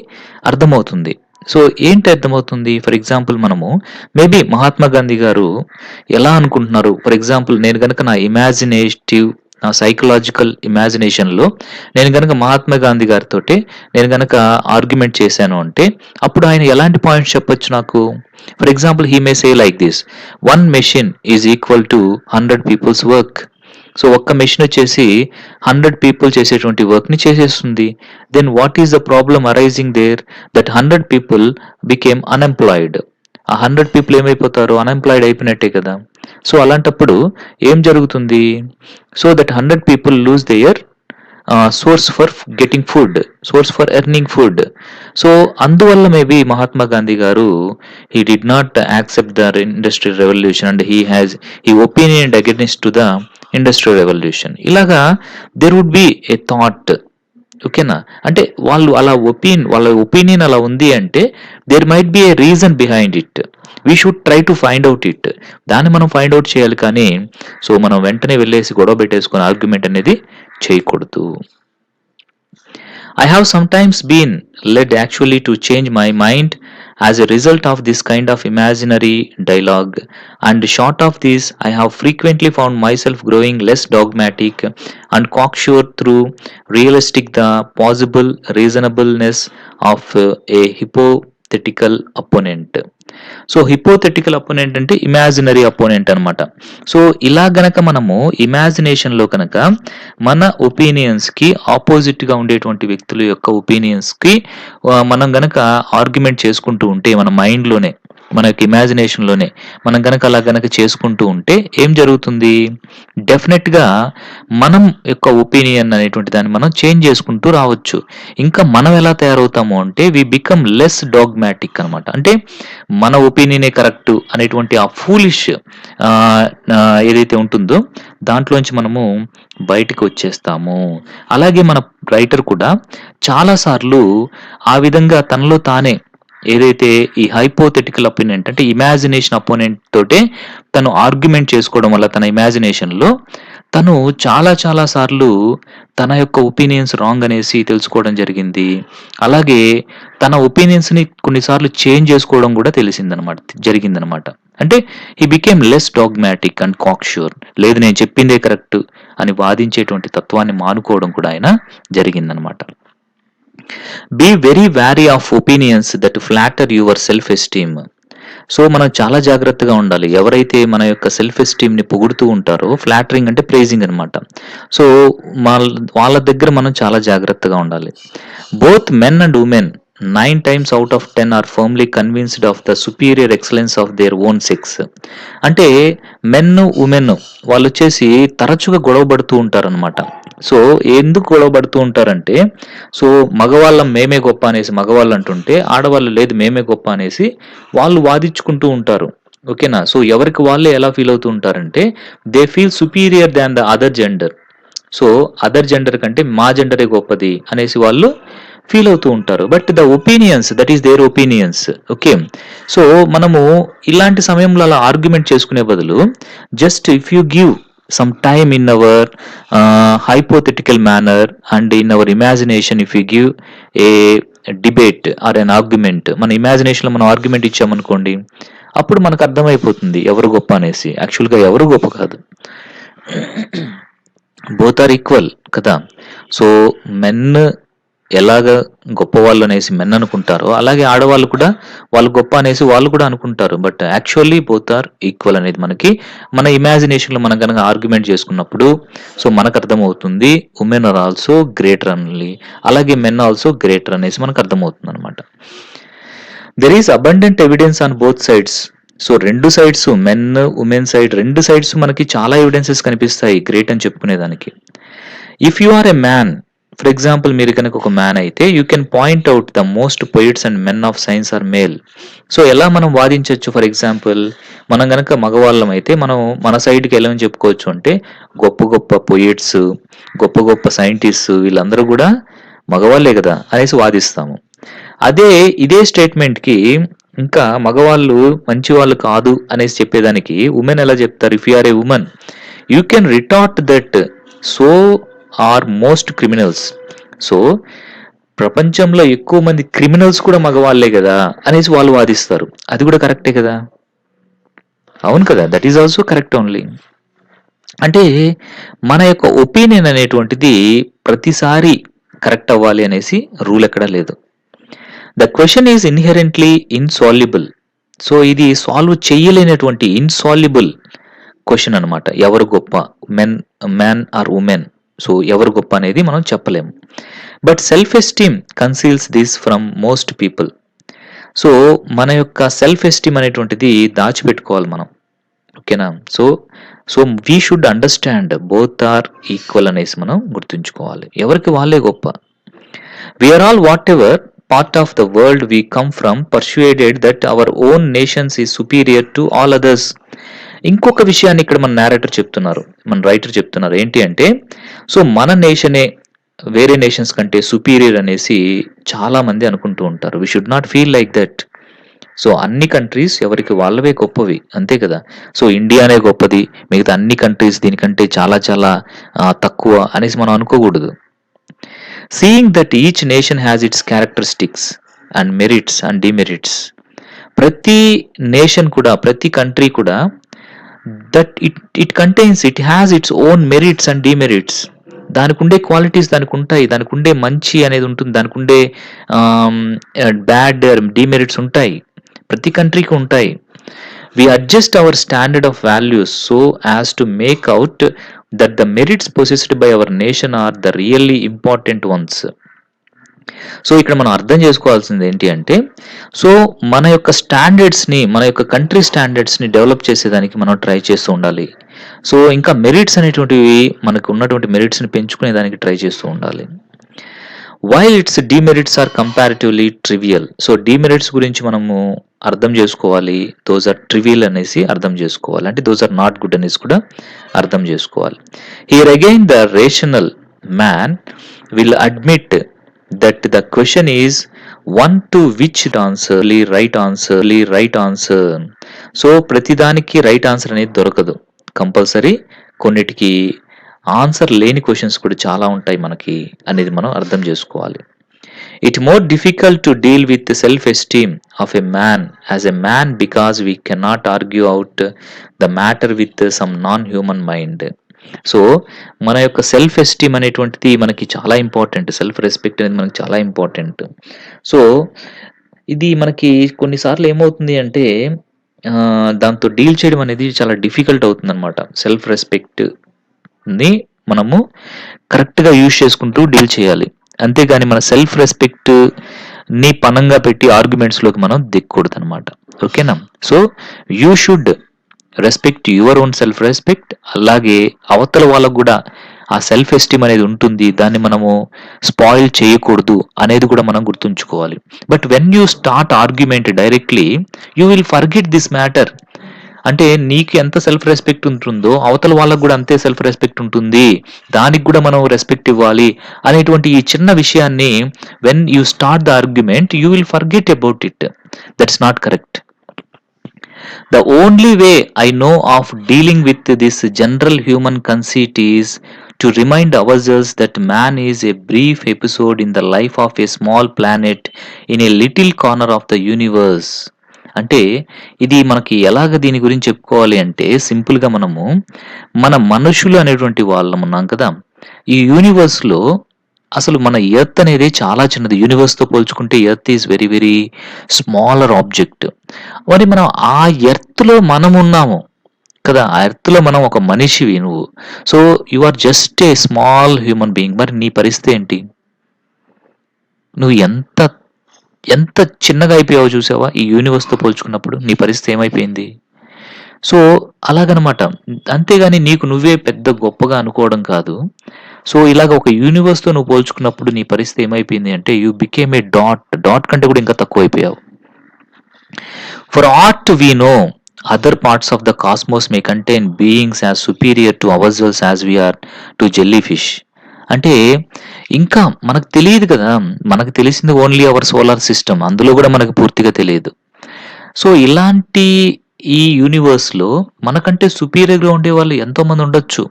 [SPEAKER 1] అర్థమవుతుంది. సో ఏంటి అర్థమవుతుంది, ఫర్ ఎగ్జాంపుల్ మనము మేబీ మహాత్మా గాంధీ గారు ఎలా అనుకుంటున్నారు, ఫర్ ఎగ్జాంపుల్ నేను కనుక నా ఇమాజినేటివ్, నా సైకలాజికల్ ఇమాజినేషన్లో నేను కనుక మహాత్మా గాంధీ గారితో నేను కనుక ఆర్గ్యుమెంట్ చేశాను అంటే, అప్పుడు ఆయన ఎలాంటి పాయింట్స్ చెప్పొచ్చు నాకు. For example he may say like this: 1 machine is equal to 100 people's work. So ఒక్క మెషిన్ వచ్చేసి 100 పీపుల్ చేసేటువంటి వర్క్ని చేసేస్తుంది. Then what is the problem arising there, that 100 people became unemployed. ఆ 100 పీపుల్ ఏమైపోతారు, అన్ఎంప్లాయిడ్ అయిపోయినట్టే కదా. సో అలాంటప్పుడు ఏం జరుగుతుంది, so that 100 people lose their source for getting food, source for earning food. So అందువల్ల మేబీ మహాత్మా గాంధీ గారు he did not accept the industrial revolution and he opinion against to the industrial revolution. ఇలాగా there would be a thought. ఓకేనా, అంటే వాళ్ళ opinion అలా ఉంది అంటే there might be a reason behind it. We should try to find out it. దాన్ని మనం find out చేయాలి, కానీ సో మనం వెంటనే వెళ్ళేసి గొడవ పెట్టేసుకుని ఆర్గ్యుమెంట్ అనేది చేయకూడదు. I have sometimes been led actually to change my mind as a result of this kind of imaginary dialogue, and short of this, I have frequently found myself growing less dogmatic and cocksure through realistic the possible reasonableness of a hypothetical opponent. So hypothetical opponent అంటే imaginary opponent అనమాట. So ఇలా గనక మనము ఇమాజినేషన్లో కనుక మన ఒపీనియన్స్కి ఆపోజిట్గా ఉండేటువంటి వ్యక్తుల యొక్క ఒపీనియన్స్కి మనం గనక ఆర్గ్యుమెంట్ చేసుకుంటూ ఉంటే మన మైండ్లోనే, మన యొక్క ఇమాజినేషన్‌లోనే మనం గనక అలా గనక చేసుకుంటూ ఉంటే ఏం జరుగుతుంది? డెఫినెట్‌గా మనం యొక్క ఒపీనియన్ అనేటువంటి దాన్ని మనం చేంజ్ చేసుకుంటూ రావచ్చు. ఇంకా మనం ఎలా తయారవుతాము అంటే వి బికమ్ లెస్ డాగ్మాటిక్ అనమాట. అంటే మన ఒపీనియనే కరెక్ట్ అనేటువంటి ఆ ఫూలిష్ ఆహ్, ఏదైతే ఉంటుందో దాంట్లోంచి మనము బయటికి వచ్చేస్తాము. అలాగే మన రైటర్ కూడా చాలా సార్లు ఆ విధంగా తనలో తానే ఏదైతే ఈ హైపోథెటికల్ అపోనెంట్ అంటే ఇమాజినేషన్ అపోనెంట్ తోటే తను ఆర్గ్యుమెంట్ చేసుకోవడం వల్ల తన ఇమాజినేషన్‌లో తను చాలా చాలా సార్లు తన యొక్క ఒపీనియన్స్ రాంగ్ అనేసి తెలుసుకోవడం జరిగింది. అలాగే తన ఒపీనియన్స్‌ని కొన్నిసార్లు చేంజ్ చేసుకోవడం కూడా జరిగిందనమాట. అంటే he became less dogmatic and cocksure. లేదు నేను చెప్పిందే కరెక్ట్ అని వాదించేటువంటి తత్వాన్ని మానుకోవడం కూడా ఆయన జరిగిందనమాట. Be very wary of opinions that flatter your self esteem. So మనం చాలా జాగ్రత్తగా ఉండాలి. ఎవరైతే మన యొక్క సెల్ఫ్ ఎస్టీమ్‌ని పొగుడుతూ ఉంటారో ఫ్లాటరింగ్ అంటే ప్రైజింగ్ అనమాట. సో వాళ్ళ దగ్గర మనం చాలా జాగ్రత్తగా ఉండాలి. Both men and women 9 times out of 10 are firmly convinced of the superior excellence of their own sex. అంటే మెన్, వుమెన్ వాళ్ళొచ్చేసి తరచుగా గొడవ పడుతూ ఉంటారనమాట. సో ఎందుకు గొడవ పడుతూ ఉంటారంటే సో మగవాళ్ళం మేమే గొప్ప అనేసి మగవాళ్ళు అంటుంటే ఆడవాళ్ళు లేదు మేమే గొప్ప అనేసి వాళ్ళు వాదించుకుంటూ ఉంటారు. ఓకేనా? సో ఎవరికి వాళ్ళే ఎలా ఫీల్ అవుతూ ఉంటారంటే they feel superior than the other gender. So other gender కంటే మా జెండరే గొప్పది అనేసి వాళ్ళు ఫీల్ అవుతూ ఉంటారు. But the opinions that is there opinions. Okay. So మనము ఇలాంటి సమయంలో అలా ఆర్గ్యుమెంట్ చేసుకునే బదులు just if you give some time in our hypothetical manner and in our imagination, if you give a debate or an argument, మన ఇమాజినేషన్లో మనం argument ఇచ్చామనుకోండి అప్పుడు మనకు అర్థమైపోతుంది ఎవరు గొప్ప అనేసి. యాక్చువల్గా ఎవరు గొప్ప కాదు, బోత్ ఆర్ ఈక్వల్ కదా. సో మెన్ ఎలాగ గొప్పవాళ్ళు అనేసి మెన్ అనుకుంటారో అలాగే ఆడవాళ్ళు కూడా వాళ్ళు గొప్ప అనేసి వాళ్ళు కూడా అనుకుంటారు. But actually both are equal అనేది మనకి మన ఇమాజినేషన్లో మనం కనుక ఆర్గ్యుమెంట్ చేసుకున్నప్పుడు సో మనకు అర్థమవుతుంది ఉమెన్ ఆర్ ఆల్సో గ్రేటర్ అని, అలాగే మెన్ ఆల్సో గ్రేటర్ అనేసి మనకు అర్థమవుతుంది అనమాట. There is abundant evidence on both sides. So రెండు సైడ్స్ మెన్ ఉమెన్ సైడ్ రెండు సైడ్స్ మనకి చాలా ఎవిడెన్సెస్ కనిపిస్తాయి గ్రేట్ అని చెప్పుకునేదానికి. If you are a man, for example మీరు కనుక ఒక మ్యాన్ అయితే you can point out the most poets and men of science are male. So ఎలా మనం వాదించవచ్చు? ఫర్ ఎగ్జాంపుల్ మనం కనుక మగవాళ్ళం అయితే మనం మన సైడ్కి ఎలా చెప్పుకోవచ్చు అంటే గొప్ప గొప్ప పొయిట్స్, గొప్ప గొప్ప సైంటిస్ట్ వీళ్ళందరూ కూడా మగవాళ్ళే కదా అనేసి వాదిస్తాము. అదే ఇదే స్టేట్మెంట్కి ఇంకా మగవాళ్ళు మంచి వాళ్ళు కాదు అనేసి చెప్పేదానికి ఉమెన్ ఎలా చెప్తారు? If you are a woman you can retort that so are most criminals. So ప్రపంచంలో ఎక్కువ మంది క్రిమినల్స్ కూడా మగవాళ్లే కదా అనేసి వాళ్ళు వాదిస్తారు. అది కూడా కరెక్టే కదా, అవును కదా, that is also correct only. అంటే మన యొక్క ఒపీనియన్ అనేటువంటిది ప్రతిసారి కరెక్ట్ అవ్వాలి అనేసి రూల్ ఎక్కడా లేదు. The question is inherently insoluble. So ఇది సాల్వ్ చేయలేనటువంటి ఇన్సాల్యుబుల్ క్వశ్చన్ అనమాట. ఎవరు గొప్ప, మ్యాన్ ఆర్ ఉమెన్, సో ఎవరు గొప్ప అనేది మనం చెప్పలేము. But self esteem conceals this from most people. So మన యొక్క సెల్ఫ్ ఎస్టీమ్ అనేటువంటిది దాచిపెట్టుకోవాలి మనం. ఓకేనా? So so we should understand both are equal అనేసి మనం గుర్తుంచుకోవాలి. ఎవరికి వాళ్ళే గొప్ప. We are all whatever part of the world we come from persuaded that our own nations is superior to all others. ఇంకొక విషయాన్ని ఇక్కడ మన నేరేటర్ చెప్తున్నారు, మన రైటర్ చెప్తున్నారు. ఏంటి అంటే సో మన నేషనే వేరే నేషన్స్ కంటే సుపీరియర్ అనేసి చాలా మంది అనుకుంటూ ఉంటారు. We should not feel like that. So అన్ని కంట్రీస్ ఎవరికి వాళ్ళవే గొప్పవి, అంతే కదా. సో ఇండియానే గొప్పది, మిగతా అన్ని కంట్రీస్ దీనికంటే చాలా చాలా తక్కువ అనేసి మనం అనుకోకూడదు. Seeing that each nation has its characteristics and merits and demerits. ప్రతి నేషన్ కూడా ప్రతి కంట్రీ కూడా that it contains it has its own merits and demerits. దానికి ఉండే క్వాలిటీస్ దానికి ఉంటాయి, దానికి ఉండే మంచి అనేది ఉంటుంది, దానికి ఉండే బ్యాడ్ డిమెరిట్స్ ఉంటాయి, ప్రతి కంట్రీకి ఉంటాయి. We adjust our standard of values so as to make out that the merits possessed by our nation are the really important ones. So ఇక్కడ మనం అర్థం చేసుకోవాల్సింది ఏంటి అంటే, సో మన యొక్క స్టాండర్డ్స్‌ని, మన యొక్క కంట్రీ స్టాండర్డ్స్‌ని డెవలప్ చేసేదానికి మనం ట్రై చేస్తూ ఉండాలి. సో ఇంకా మెరిట్స్ అనేటువంటివి మనకు ఉన్నటువంటి మెరిట్స్‌ని పెంచుకునే దానికి ట్రై చేస్తూ ఉండాలి. While its demerits are comparatively trivial. So demerits గురించి మనము అర్థం చేసుకోవాలి. దోస్ ఆర్ ట్రివియల్ అనేసి అర్థం చేసుకోవాలి. అంటే దోస్ ఆర్ నాట్ గుడ్ అనేసి కూడా అర్థం చేసుకోవాలి. Here again the rational man will admit that the question is one to which right answer. So ప్రతిదానికి రైట్ ఆన్సర్ అనేది దొరకదు. కంపల్సరీ కొన్నిటికి ఆన్సర్ లేని క్వశ్చన్స్ కూడా చాలా ఉంటాయి మనకి అనేది మనం అర్థం చేసుకోవాలి. It more difficult to deal with self esteem of a man as a man because we cannot argue out the matter with some non human mind. So మన యొక్క సెల్ఫ్ ఎస్టీమ్ అనేటువంటిది మనకి చాలా ఇంపార్టెంట్. సెల్ఫ్ రెస్పెక్ట్ అనేది మనకి చాలా important. So ఇది మనకి కొన్నిసార్లు ఏమవుతుంది అంటే దాంతో డీల్ చేయడం అనేది చాలా డిఫికల్ట్ అవుతుందన్నమాట. సెల్ఫ్ రెస్పెక్ట్‌ని మనము కరెక్ట్‌గా యూజ్ చేసుకుంటూ డీల్ చేయాలి. అంతేగాని మన సెల్ఫ్ రెస్పెక్ట్‌ని పణంగా పెట్టి ఆర్గ్యుమెంట్స్‌లోకి మనం దిగకూడదనమాట. ఓకేనా? So you should respect your own self respect. అలాగే అవతల వాళ్ళకు కూడా ఆ సెల్ఫ్ ఎస్టీమ్ అనేది ఉంటుంది. దాన్ని మనము స్పాయిల్ చేయకూడదు అనేది కూడా మనం గుర్తుంచుకోవాలి. But when you start argument directly you will forget this matter. అంటే నీకు ఎంత సెల్ఫ్ రెస్పెక్ట్ ఉంటుందో అవతల వాళ్ళకు కూడా అంతే సెల్ఫ్ రెస్పెక్ట్ ఉంటుంది. దానికి కూడా మనం రెస్పెక్ట్ ఇవ్వాలి అనేటువంటి ఈ చిన్న విషయాన్ని when you start the argument you will forget about it. That's not correct. The only way I know of dealing with this general human conceit is to remind ourselves that man is a brief episode in the life of a small planet in a little corner of the universe. అంటే ఇది మనకి ఎలాగ దీని గురించి చెప్పుకోవాలి అంటే సింపుల్గా మనము మన మనుషులు అనేటువంటి వాళ్ళం ఉన్నాం కదా, ఈ యూనివర్స్లో అసలు మన ఎర్త్ అనేది చాలా చిన్నది. యూనివర్స్తో పోల్చుకుంటే earth is very very smaller object. మరి మనం ఆ ఎర్త్లో మనం ఉన్నాము కదా, ఆ ఎర్త్లో మనం ఒక మనిషివి నువ్వు. So you are just a small human being. మరి నీ పరిస్థితి ఏంటి? నువ్వు ఎంత ఎంత చిన్నగా అయిపోయావో చూసావా ఈ యూనివర్స్తో పోల్చుకున్నప్పుడు? నీ పరిస్థితి ఏమైపోయింది? సో అలాగనమాట. అంతేగాని నీకు నువ్వే పెద్ద గొప్పగా అనుకోవడం కాదు. సో ఇలాగ ఒక యూనివర్స్తో నువ్వు పోల్చుకున్నప్పుడు నీ పరిస్థితి ఏమైపోయింది అంటే యూ బికేమ్ ఏ డాట్ కంటే కూడా ఇంకా తక్కువ అయిపోయావు. For aught we know other parts of the cosmos may contain beings as superior to ourselves as we are to jellyfish. అంటే ఇంకా మనకు తెలియదు కదా, మనకు తెలిసింది ఓన్లీ అవర్ సోలార్ సిస్టమ్, అందులో కూడా మనకు పూర్తిగా తెలియదు. సో ఇలాంటి ఈ యూనివర్స్లో మనకంటే సుపీరియర్గా ఉండే వాళ్ళు ఎంతోమంది ఉండొచ్చు.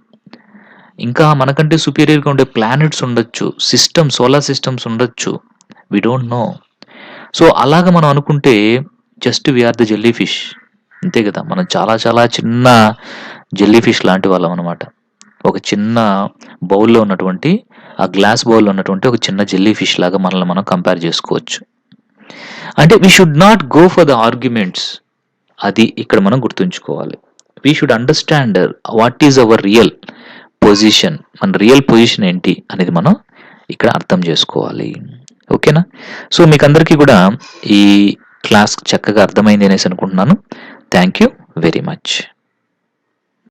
[SPEAKER 1] ఇంకా మనకంటే సుపీరియర్గా ఉండే ప్లానెట్స్ ఉండొచ్చు, సోలార్ సిస్టమ్స్ ఉండొచ్చు. We don't know. సో అలాగ మనం అనుకుంటే just we are the jellyfish, అంతే కదా. మనం చాలా చాలా చిన్న జెల్లీ ఫిష్ లాంటి వాళ్ళం అనమాట. ఒక చిన్న బౌల్లో ఉన్నటువంటి ఆ గ్లాస్ బౌల్లో ఉన్నటువంటి ఒక చిన్న జెల్లీ ఫిష్ లాగా మనల్ని మనం కంపేర్ చేసుకోవచ్చు. అంటే we should not go for the arguments. అది ఇక్కడ మనం గుర్తుంచుకోవాలి. We should understand what is our real position. మన రియల్ పొజిషన్ ఏంటి అనేది మనం ఇక్కడ అర్థం చేసుకోవాలి. ఓకేనా? సో మీకు అందరికీ కూడా ఈ క్లాస్ చక్కగా అర్థమైంది అనేసి అనుకుంటున్నాను. Thank you very much.